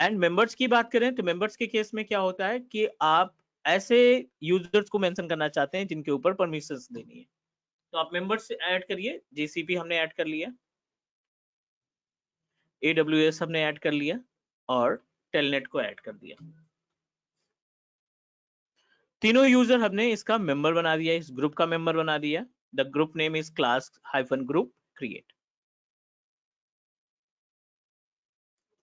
एंड मेंबर्स की बात करें तो मेंबर्स के केस में क्या होता है कि आप ऐसे यूजर्स को मेंशन करना चाहते हैं जिनके ऊपर परमिशंस देनी है, तो आप मेंबर्स ऐड करिए। GCP हमने ऐड कर लिया, AWS हमने ऐड कर लिया और टेलनेट को ऐड कर दिया। तीनों यूजर हमने इसका मेंबर बना दिया, इस ग्रुप का मेंबर बना दिया। The group name is class hyphen group create.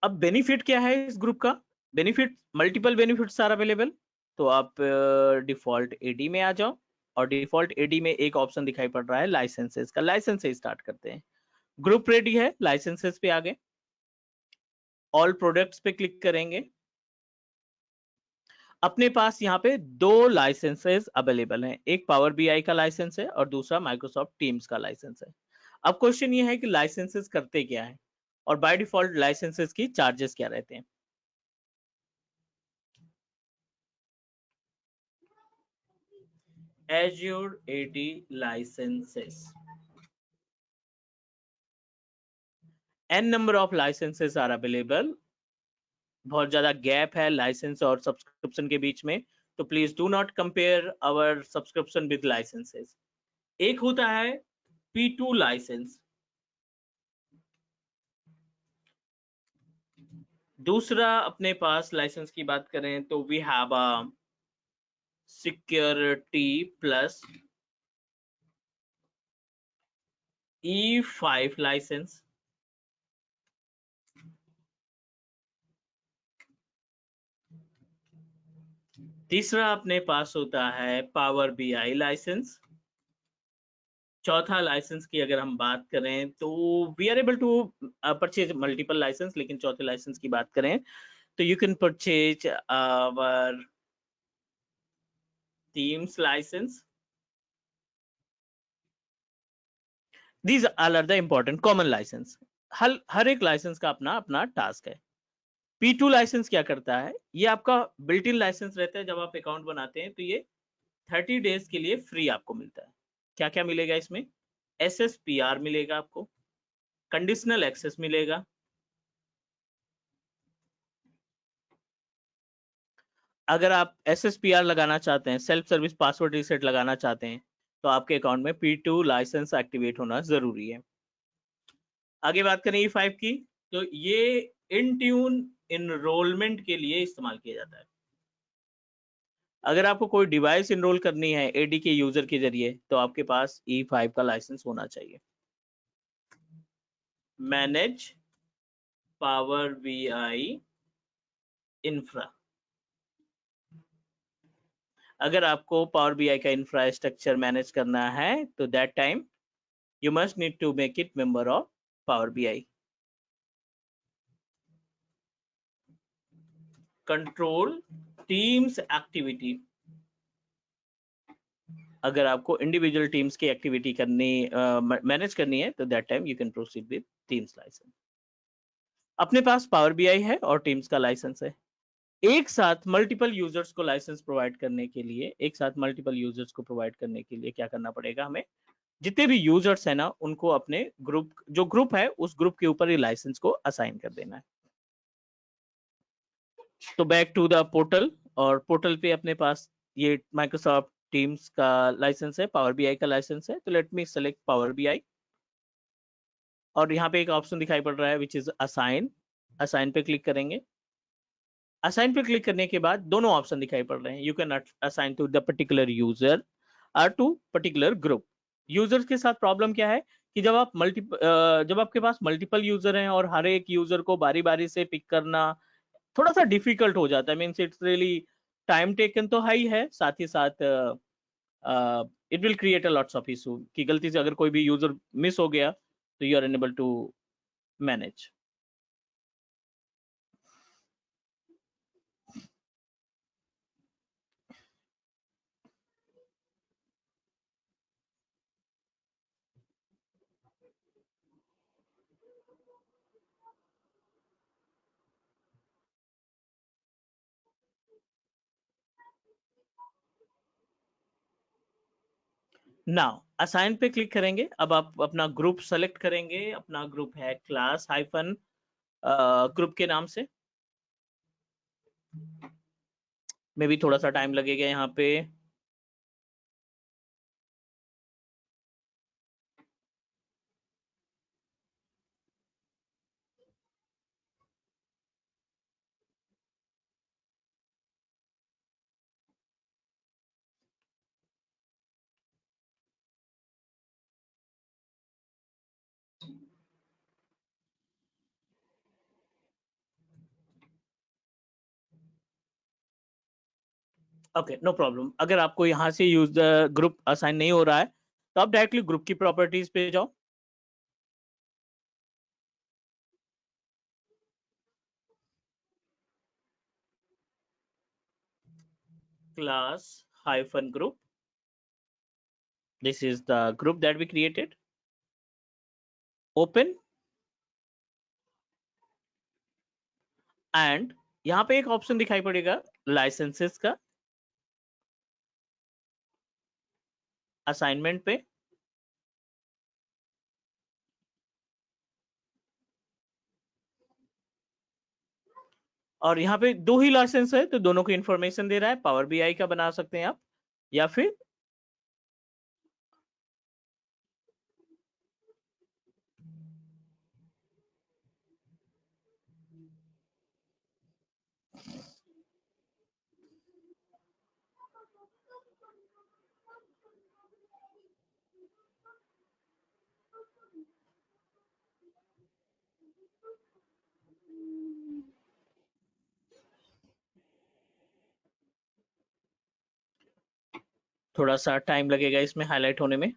अब बेनिफिट क्या है इस ग्रुप का? Benefit, multiple benefits are available. तो आप डिफॉल्ट एडी में आ जाओ और डिफॉल्ट एडी में एक ऑप्शन दिखाई पड़ रहा है लाइसेंसेस का। लाइसेंस से स्टार्ट करते हैं। ग्रुप रेडी है, लाइसेंसेस पे आ गए, ऑल प्रोडक्ट्स पे क्लिक करेंगे। अपने पास यहाँ पे दो लाइसेंसेस अवेलेबल हैं, एक पावर बीआई का लाइसेंस है और दूसरा माइक्रोसॉफ्ट टीम्स का लाइसेंस है। अब क्वेश्चन ये है कि लाइसेंसेस करते क्या है और बाय डिफॉल्ट लाइसेंसेस की चार्जेस क्या रहते हैं। Azure AD licenses, n number of licenses are available। बहुत ज्यादा गैप है लाइसेंस और सब्सक्रिप्शन के बीच में, तो please do not compare our subscription with licenses. एक होता है P2 लाइसेंस, दूसरा अपने पास लाइसेंस की बात करें तो we have a security plus E5 licence. तीसरा अपने पास होता है पावर बीआई लाइसेंस। चौथा लाइसेंस की अगर हम बात करें तो we are able to purchase multiple licence, लेकिन चौथे लाइसेंस की बात करें तो you can purchase our Teams licence. These all are the important common licence. हर एक लाइसेंस का अपना अपना टास्क है। P2 लाइसेंस क्या करता है? ये आपका बिल्ट इन लाइसेंस रहता है। जब आप अकाउंट बनाते हैं तो ये 30 डेज के लिए फ्री आपको मिलता है। क्या क्या मिलेगा इसमें? SSPR मिलेगा आपको, कंडीशनल एक्सेस मिलेगा, अगर आप SSPR लगाना चाहते हैं, सेल्फ सर्विस पासवर्ड रीसेट लगाना चाहते हैं, तो आपके अकाउंट में P2 लाइसेंस एक्टिवेट होना जरूरी है। आगे बात करें E5 की, तो ये इनट्यून इनरोलमेंट के लिए इस्तेमाल किया जाता है। अगर आपको कोई डिवाइस इनरोल करनी है एडी के यूजर के जरिए तो आपके पास E5 का लाइसेंस होना चाहिए। मैनेज पावर बीआई इंफ्रा, अगर आपको पावर बीआई का इंफ्रास्ट्रक्चर मैनेज करना है तो that time you must need to make it member of Power BI। Control teams activity, अगर आपको इंडिविजुअल टीम्स की एक्टिविटी करनी मैनेज करनी है तो that time you can proceed with teams license. अपने पास पावर बीआई है और टीम्स का लाइसेंस है। एक साथ मल्टीपल यूजर्स को लाइसेंस प्रोवाइड करने के लिए, क्या करना पड़ेगा हमें? जितने भी यूजर्स है ना उनको अपने ग्रुप, जो ग्रुप है उस ग्रुप के ऊपर ही लाइसेंस को असाइन कर देना है। तो बैक टू द पोर्टल, और पोर्टल पे अपने पास ये माइक्रोसॉफ्ट टीम्स का लाइसेंस है, पावर बीआई का लाइसेंस है। तो let me select Power BI और यहाँ पे एक ऑप्शन दिखाई पड़ रहा है विच इज असाइन। असाइन पे क्लिक करेंगे। असाइन पे क्लिक करने के बाद दोनों ऑप्शन दिखाई पड़ रहे हैं, you can assign to the particular user और टू पर्टिकुलर ग्रुप। यूजर्स के साथ प्रॉब्लम क्या है कि जब आपके पास मल्टीपल यूजर हैं और हर एक यूजर को बारी बारी से पिक करना थोड़ा सा डिफिकल्ट हो जाता है। Means it's really time taken तो हाई है, साथ ही साथ it will create a lots of issue कि गलती से अगर कोई भी यूजर मिस हो गया तो you are unable to manage. Now assign पे क्लिक करेंगे। अब आप अपना ग्रुप सेलेक्ट करेंगे। अपना ग्रुप है क्लास हाइफन ग्रुप के नाम से। मे भी थोड़ा सा टाइम लगेगा यहाँ पे। Okay, no problem. अगर आपको यहाँ से यूज ग्रुप असाइन नहीं हो रहा है तो आप डायरेक्टली ग्रुप की प्रॉपर्टीज पे जाओ। Class hyphen group, this is the group that we created, open, and यहाँ पे एक ऑप्शन दिखाई पड़ेगा लाइसेंसेस का, असाइनमेंट पे और यहाँ पे दो ही लाइसेंस है तो दोनों की इंफॉर्मेशन दे रहा है। पावर बीआई का बना सकते हैं आप या फिर थोड़ा सा टाइम लगेगा इसमें हाईलाइट होने में।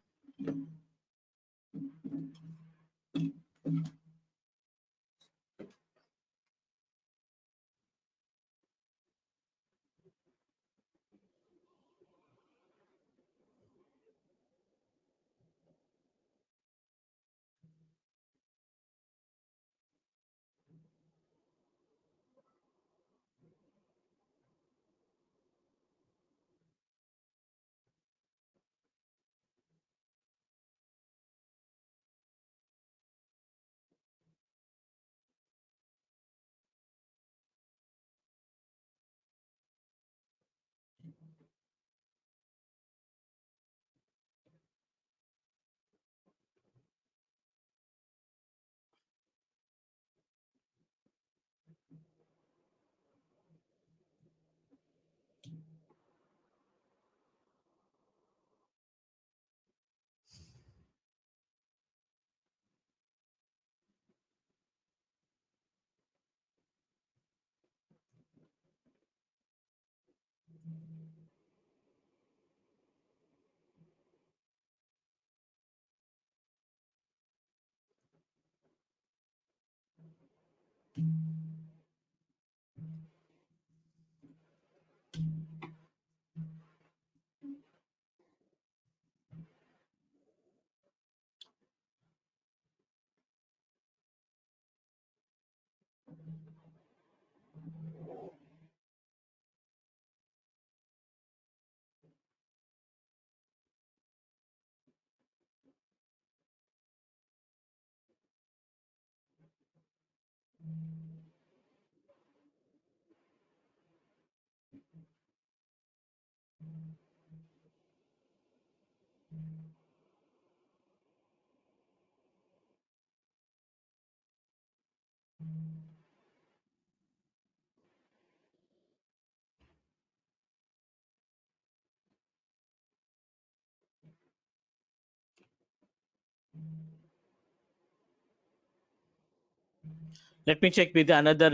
Let me check with another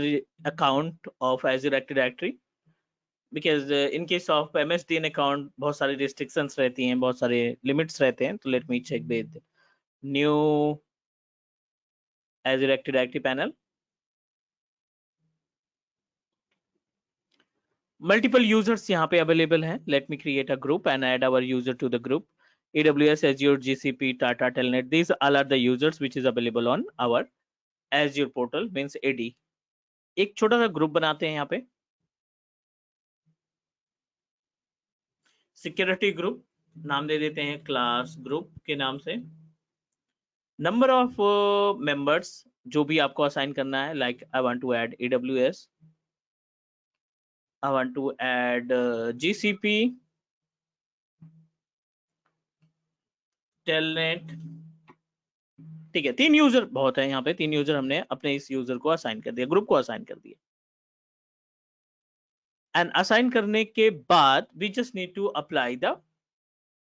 account of Azure Active Directory because in case of MSDN account बहुत सारी restrictions रहती हैं, बहुत सारे limits रहते हैं। तो let me check with new Azure Active Directory panel. Multiple users यहाँ पे available हैं। Let me create a group and add our user to the group. AWS, Azure, GCP, Tata, Telnet. These all are the users which is available on our Azure portal, means AD. एक छोटा सा group बनाते हैं यहाँ पे, security group नाम दे देते हैं क्लास ग्रुप के नाम से। नंबर ऑफ मेंबर्स जो भी आपको असाइन करना है, like I want to add AWS, I want to add GCP, telnet. ठीक है, 3 यूजर बहुत है यहाँ पे। 3 यूजर हमने अपने इस यूजर को असाइन कर दिया, ग्रुप को असाइन कर दिया। एंड असाइन करने के बाद we just need to apply the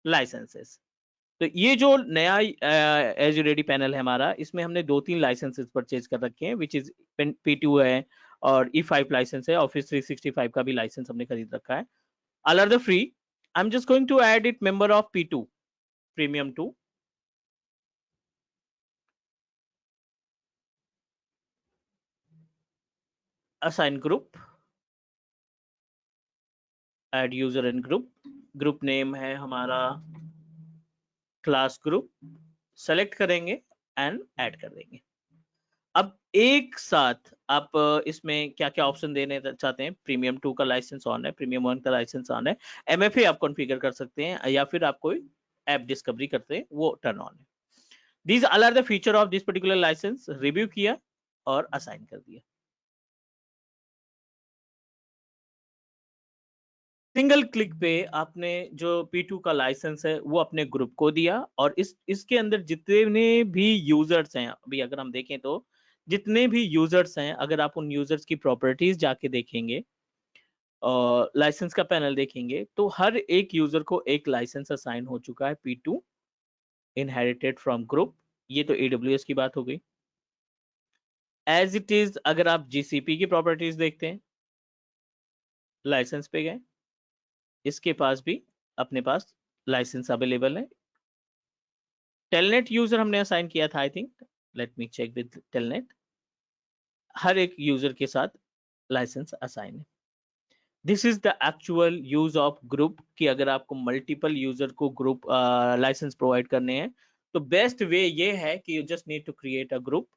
licenses. तो ये जो नया एज़्योर AD पैनल है हमारा, इसमें हमने 2-3 लाइसेंसेस परचेज कर रखे हैं, विच इज P2 है और E5 लाइसेंस है। ऑफिस 365 का भी लाइसेंस हमने खरीद रखा है। All are the free. I'm just going to add it member of P2, premium 2. Assign group, add user and group. Group name है हमारा क्लास ग्रुप, सेलेक्ट करेंगे एंड ऐड कर देंगे। अब एक साथ आप इसमें क्या क्या ऑप्शन देने चाहते हैं, प्रीमियम 2 का लाइसेंस ऑन है, प्रीमियम 1 का लाइसेंस ऑन है, MFA आप कॉन्फ़िगर कर सकते हैं, या फिर आप कोई ऐप डिस्कवरी करते हैं वो टर्न ऑन है। These all are the feature of this particular license. Review किया और असाइन कर दिया। सिंगल क्लिक पे आपने जो P2 का लाइसेंस है वो अपने ग्रुप को दिया, और इसके अंदर जितने भी यूजर्स हैं, अभी अगर हम देखें तो जितने भी यूजर्स हैं, अगर आप उन यूजर्स की प्रॉपर्टीज जाके देखेंगे और लाइसेंस का पैनल देखेंगे, तो हर एक यूजर को एक लाइसेंस असाइन हो चुका है P2 इनहेरिटेड फ्रॉम ग्रुप। ये तो AWS की बात हो गई। एज इट इज अगर आप GCP की प्रॉपर्टीज देखते हैं, लाइसेंस पे गए, इसके पास भी अपने पास लाइसेंस अवेलेबल है। टेलनेट यूजर हमने असाइन किया था, I think, let me check with Telnet. हर एक यूजर के साथ लाइसेंस असाइन है। This is the actual use of group, कि अगर आपको मल्टीपल यूजर को ग्रुप लाइसेंस प्रोवाइड करने हैं तो बेस्ट वे ये है कि you just need to create a group,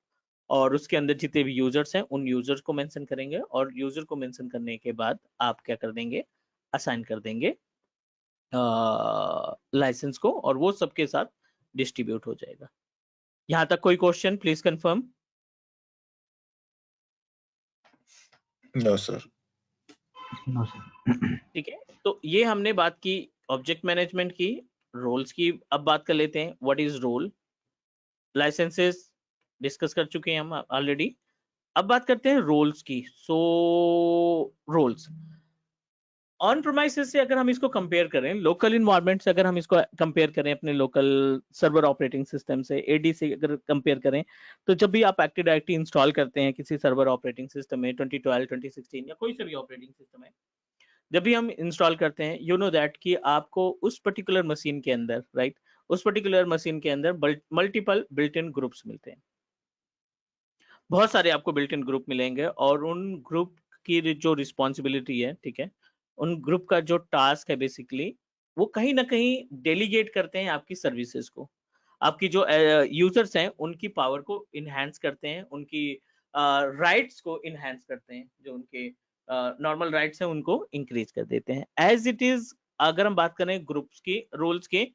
और उसके अंदर जितने भी यूजर्स हैं उन यूजर्स को मेंशन करेंगे, और यूजर को मेंशन करने के बाद आप क्या कर देंगे, असाइन कर देंगे लाइसेंस को, और वो सबके साथ डिस्ट्रीब्यूट हो जाएगा। यहां तक कोई question, please confirm. No sir. No sir. ठीक है, तो ये हमने बात की ऑब्जेक्ट मैनेजमेंट की, रोल्स की। अब बात कर लेते हैं what is role. Licenses discuss कर चुके हैं हम ऑलरेडी। अब बात करते हैं रोल्स की। सो रोल्स ऑन प्रोमाइसेस से अगर हम इसको कंपेयर करें, लोकल इन्वायरमेंट से अगर हम इसको कंपेयर करें अपने लोकल सर्वर ऑपरेटिंग सिस्टम से, AD से अगर कंपेयर करें, तो जब भी आप एक्टिव डायरेक्टरी इंस्टॉल करते हैं किसी सर्वर ऑपरेटिंग सिस्टम में, 2012, 2016 या कोई सा भी ऑपरेटिंग सिस्टम है, जब भी हम इंस्टॉल करते हैं, यू नो दैट कि आपको उस पर्टिकुलर मशीन के अंदर, राइट, उस पर्टिकुलर मशीन के अंदर मल्टीपल बिल्ट इन ग्रुप्स मिलते हैं। बहुत सारे आपको बिल्ट इन ग्रुप मिलेंगे, और उन ग्रुप की जो रिस्पॉन्सिबिलिटी है, ठीक है, उन ग्रुप का जो टास्क है बेसिकली, वो कहीं ना कहीं डेलीगेट करते हैं आपकी सर्विसेज को। आपकी जो यूजर्स हैं उनकी पावर को इनहेंस करते हैं, उनकी राइट्स को इनहेंस करते हैं, जो उनके नॉर्मल राइट्स हैं उनको इंक्रीज कर देते हैं। एज इट इज अगर हम बात करें ग्रुप्स की, रोल्स के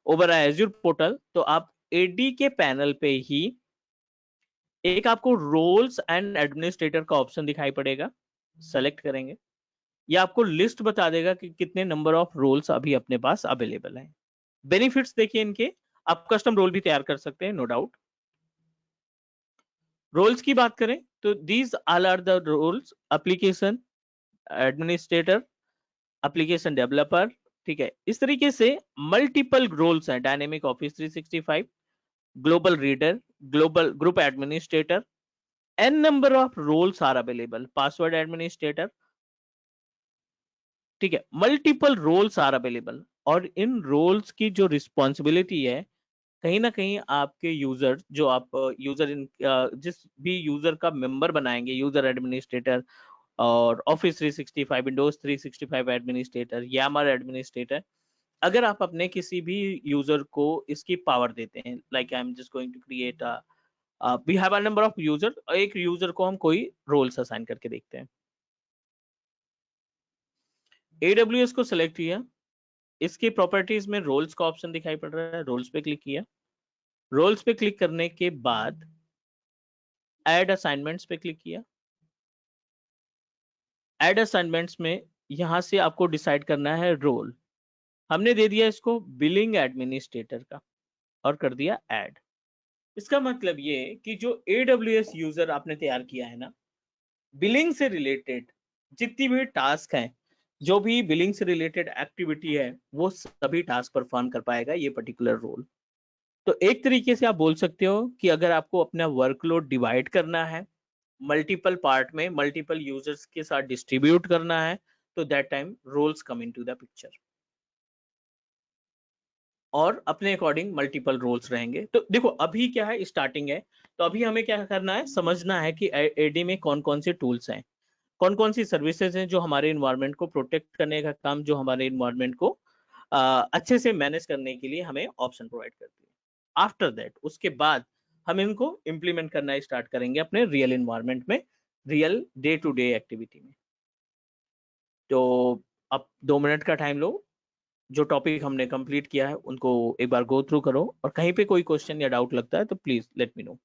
ओवर एज्योर पोर्टल, तो आप AD के पैनल पे ही एक आपको रोल्स एंड एडमिनिस्ट्रेटर का ऑप्शन दिखाई पड़ेगा, सेलेक्ट करेंगे, ये आपको लिस्ट बता देगा कि कितने नंबर ऑफ रोल्स अभी अपने पास अवेलेबल हैं। बेनिफिट्स देखिए इनके, आप कस्टम रोल भी तैयार कर सकते हैं, नो डाउट। रोल्स की बात करें तो these all are the roles, application administrator, application developer, ठीक है। इस तरीके से मल्टीपल रोल्स हैं, dynamic office 365, global reader, global group administrator, n number of roles are available, password administrator, ठीक है, मल्टीपल रोल्स आर अवेलेबल। और इन रोल्स की जो रिस्पॉन्सिबिलिटी है, कहीं ना कहीं आपके यूजर, जो आप यूजर इन जिस भी यूजर का मेंबर बनाएंगे, यूजर एडमिनिस्ट्रेटर और ऑफिस 365, विंडोज 365 एडमिनिस्ट्रेटर, यामर एडमिनिस्ट्रेटर, अगर आप अपने किसी भी यूजर को इसकी पावर देते हैं, like I am just going to create we have a number of user, एक यूजर को हम कोई रोल्स असाइन करके देखते हैं। AWS को सिलेक्ट किया, इसकी प्रॉपर्टीज में रोल्स का ऑप्शन दिखाई पड़ रहा है, रोल्स पे क्लिक किया। रोल्स पे क्लिक करने के बाद ऐड असाइनमेंट्स पे क्लिक किया। ऐड असाइनमेंट्स में यहां से आपको डिसाइड करना है रोल। हमने दे दिया इसको बिलिंग एडमिनिस्ट्रेटर का और कर दिया ऐड। इसका मतलब ये कि जो AWS यूजर आपने तैयार किया है ना, बिलिंग से रिलेटेड जितनी भी टास्क हैं, जो भी बिलिंग से रिलेटेड एक्टिविटी है, वो सभी टास्क परफॉर्म कर पाएगा ये पर्टिकुलर रोल। तो एक तरीके से आप बोल सकते हो कि अगर आपको अपना वर्कलोड डिवाइड करना है, मल्टीपल पार्ट में मल्टीपल यूजर्स के साथ डिस्ट्रीब्यूट करना है, तो that time roles come into the picture, और अपने अकॉर्डिंग मल्टीपल रोल्स रहेंगे। तो देखो अभी क्या है, स्टार्टिंग है, तो अभी हमें क्या करना है, समझना है कि एडी में कौन कौन से टूल्स हैं, कौन कौन सी सर्विसेज हैं जो हमारे इन्वायरमेंट को प्रोटेक्ट करने का काम, जो हमारे इन्वायरमेंट को अच्छे से मैनेज करने के लिए हमें ऑप्शन प्रोवाइड करती है। आफ्टर दैट, उसके बाद हम इनको इम्प्लीमेंट करना स्टार्ट करेंगे अपने रियल इन्वायरमेंट में, real day to day activity में। तो अब 2 मिनट का टाइम लो, जो टॉपिक हमने कंप्लीट किया है उनको एक बार गो थ्रू करो, और कहीं पे कोई क्वेश्चन या डाउट लगता है तो please let me know.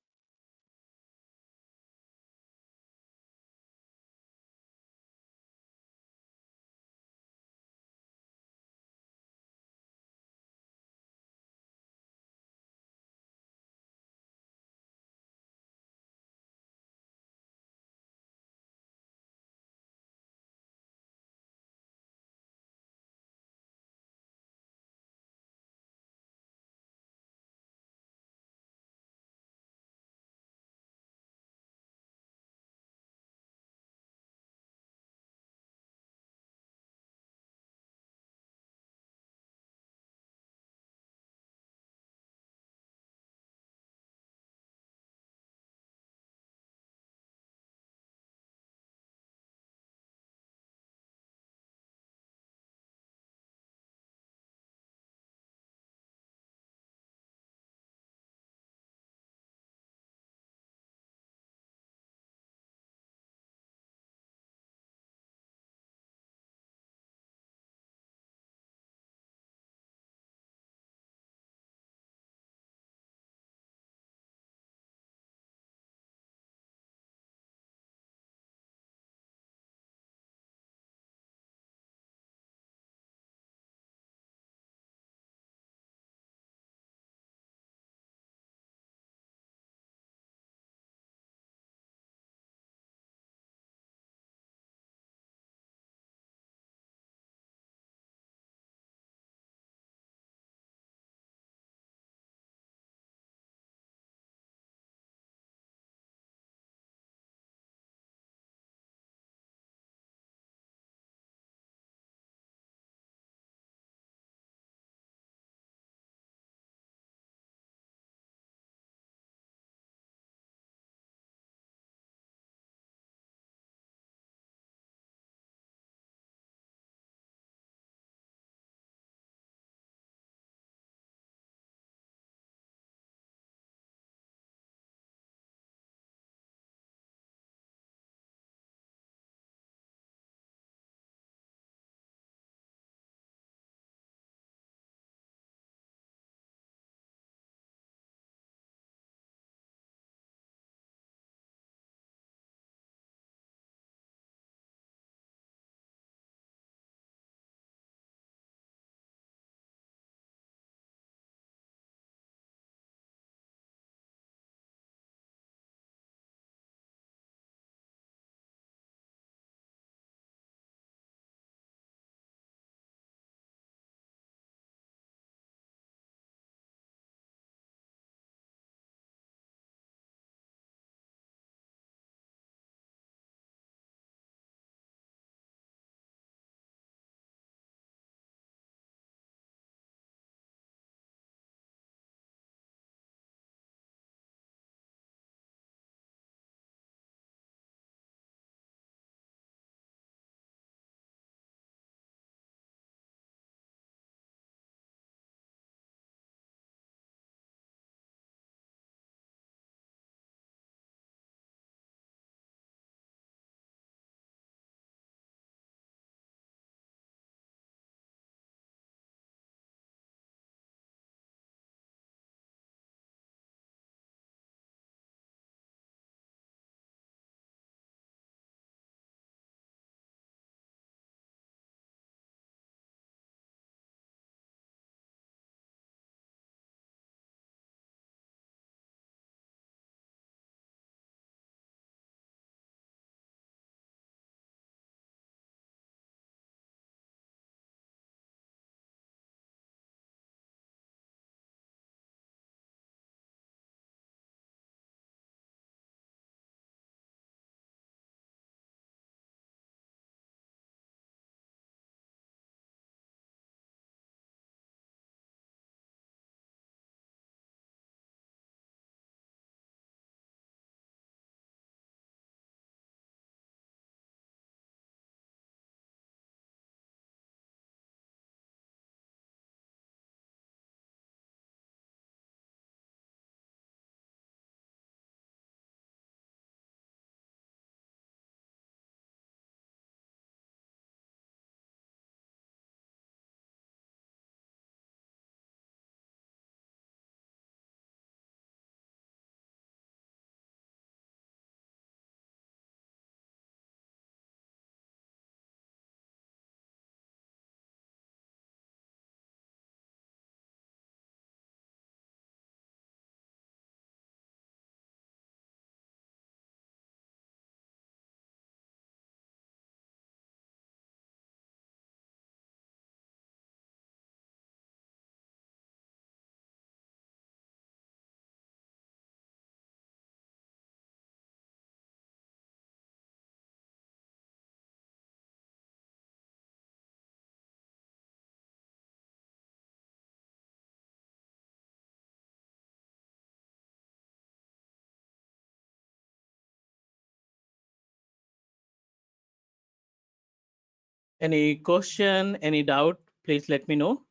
Any question, any doubt, please let me know.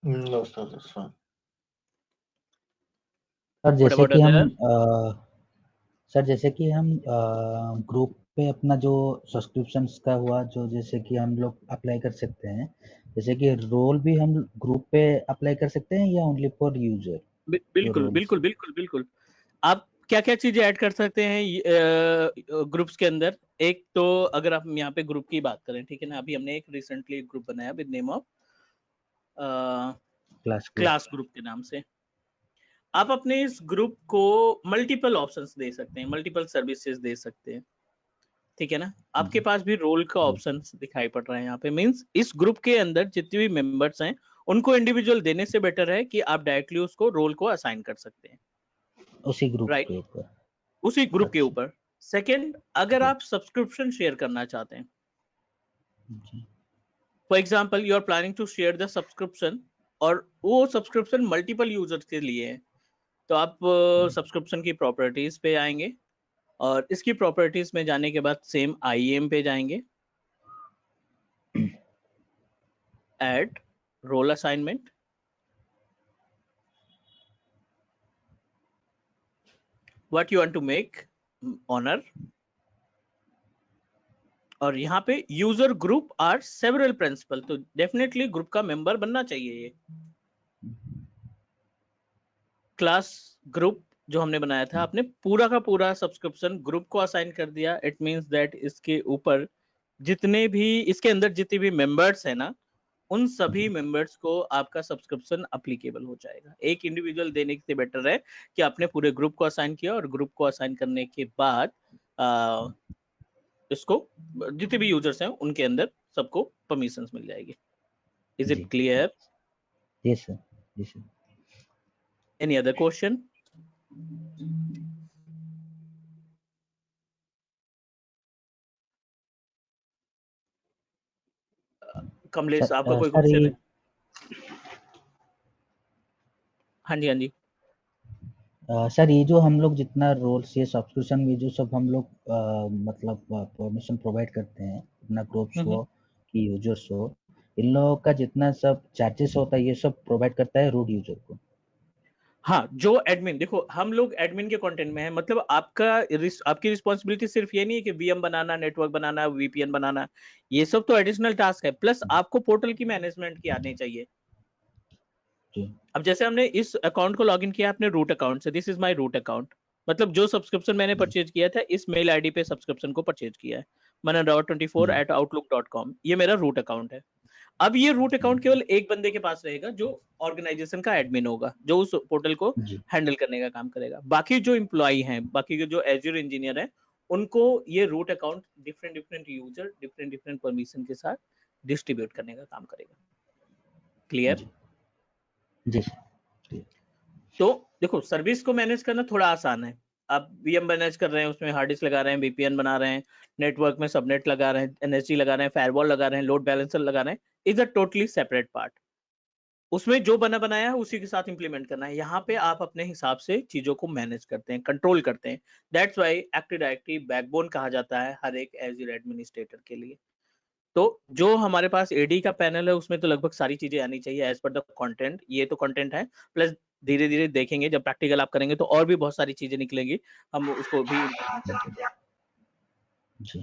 No, sir, that's fine. Sir What जैसे about कि हम other? सर जैसे कि हम ग्रुप पे अपना जो सब्सक्रिप्शंस का हुआ जो जैसे कि हम लोग अप्लाई कर सकते हैं, जैसे कि रोल भी हम ग्रुप पे अप्लाई कर सकते हैं या ओनली फॉर यूजर जो बिल्कुल रोल्स बिल्कुल बिल्कुल बिल्कुल। आप क्या क्या चीजें ऐड कर सकते हैं ग्रुप्स के अंदर? एक तो अगर आप यहाँ पे ग्रुप की बात करें, ठीक है ना, अभी हमने एक रिसेंटली एक ग्रुप बनाया with name of class group class group के नाम से। आप अपने इस ग्रुप को मल्टीपल ऑप्शंस दे सकते हैं, मल्टीपल सर्विसेज दे सकते हैं, ठीक है ना। आपके पास भी रोल का ऑप्शन दिखाई पड़ रहा है यहाँ पे, मींस इस ग्रुप के अंदर जितने भी मेंबर्स हैं उनको इंडिविजुअल देने से बेटर है कि आप डायरेक्टली उसको रोल को असाइन कर सकते हैं, उसी ग्रुप राइट, के ऊपर। उसी ग्रुप के अच्छा ऊपर। सेकंड, अगर जी आप सब्सक्रिप्शन शेयर करना चाहते हैं, जी for example you are planning to share the subscription, और वो सब्सक्रिप्शन मल्टीपल यूजर्स के लिए है, तो आप सब्सक्रिप्शन की प्रॉपर्टीज पे आएंगे, और इसकी प्रॉपर्टीज में जाने के बाद सेम IAM पे जाएंगे, add role assignment, what you want to make owner, और यहाँ पे user group are several principal, तो डेफिनेटली ग्रुप का मेंबर बनना चाहिए ये। क्लास ग्रुप जो हमने बनाया था, आपने पूरा का पूरा सब्सक्रिप्शन ग्रुप को असाइन कर दिया, इट मींस दैट इसके ऊपर जितने भी इसके अंदर जितने भी मेंबर्स है ना, उन सभी मेंबर्स को आपका सब्सक्रिप्शन अप्लीकेबल हो जाएगा। एक इंडिविजुअल देने से बेटर है कि आपने पूरे ग्रुप को असाइन किया, और ग्रुप को असाइन करने के बाद इसको जितने भी यूजर्स हैं उनके अंदर सबको परमिशंस मिल जाएगी। इज जी इट क्लियर? यस सर, जी sir. Any other question? Kamlesh, sir आपका कोई सर क्वेश्चन ये है? हाँ जी, हाँ जी। सर ये जो हम लोग जितना रोल्स ये सब्सक्रिप्शन में जो सब हम लोग मतलब परमिशन प्रोवाइड करते हैं अपना ग्रुप्स हो कि यूजर्स हो, इन लोगों का जितना सब चार्जेस होता है ये सब प्रोवाइड करता है रूट यूजर को। हाँ, जो एडमिन, देखो हम लोग एडमिन के कंटेंट में है, मतलब आपकी रिस्पॉन्सिबिलिटी सिर्फ ये नहीं है कि VM बनाना, नेटवर्क बनाना, VPN बनाना, ये सब तो एडिशनल टास्क है, प्लस आपको पोर्टल की मैनेजमेंट की आनी चाहिए। जी अब जैसे हमने इस अकाउंट को लॉगिन किया अपने रूट अकाउंट से, this is my root account, मतलब जो सब्सक्रिप्शन मैंने परचेज किया था इस मेल आईडी पे सब्सक्रिप्शन को परचेज किया है, manan.24@outlook.com, ये मेरा रूट अकाउंट है। अब ये रूट अकाउंट केवल एक बंदे के पास रहेगा जो ऑर्गेनाइजेशन का एडमिन होगा, जो उस पोर्टल को जी हैंडल करने का काम करेगा। बाकी जो एम्प्लॉय हैं, बाकी के जो एज्योर इंजीनियर हैं, उनको ये root account different different user different different permission के साथ डिस्ट्रीब्यूट करने का काम करेगा। क्लियर? जी जी सर। तो देखो, सर्विस को मैनेज करना थोड़ा आसान है। आप VM मैनेज कर रहे हैं, उसमें हार्ड डिस्क लगा रहे हैं, VPN बना रहे हैं, नेटवर्क में सबनेट लगा रहे हैं, NSG लगा रहे हैं, फायरवॉल लगा रहे हैं, लोड बैलेंसर लगा रहे हैं, is a totally separate part. उसमें जो बनाया है उसी के साथ इंप्लीमेंट करना है। यहाँ पे आप अपने हिसाब से चीजों को मैनेज करते हैं, कंट्रोल करते हैं। That's why active directory backbone कहा जाता है हर एक एज्योर एडमिनिस्ट्रेटर के लिए। तो जो हमारे पास AD का पैनल है उसमें तो लगभग सारी चीजें आनी चाहिए एज पर द कंटेंट। ये तो कंटेंट है, प्लस धीरे धीरे देखेंगे जब प्रैक्टिकल आप करेंगे तो और भी बहुत सारी चीजें निकलेंगी, हम उसको भी implement करेंगे। जी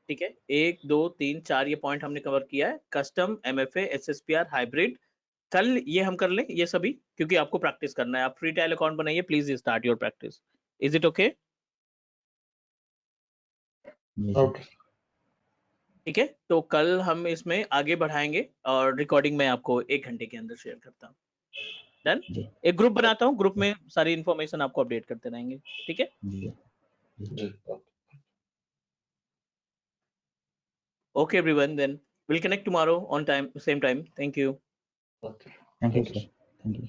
ठीक है, 1 2 3 4 ये पॉइंट हमने कवर किया है। कस्टम, MFA, SSPR, हाइब्रिड, कल ये हम कर लें ये सभी, क्योंकि आपको प्रैक्टिस करना है। आप फ्री ट्रायल अकाउंट बनाइए, please start your practice. Is it okay? जी सर। ओके ठीक है, तो कल हम इसमें आगे बढ़ाएंगे और रिकॉर्डिंग मैं आपको 1 घंटे के अंदर शेयर करता हूँ। डन? जी एक ग्रुप बनाता हूँ, ग्रुप में सारी इन्फॉर्मेशन आपको अपडेट करते रहेंगे। ठीक है, जी जी okay everyone, then will connect tomorrow on time, same time. Thank you. Okay thank you thank you sir, thank you.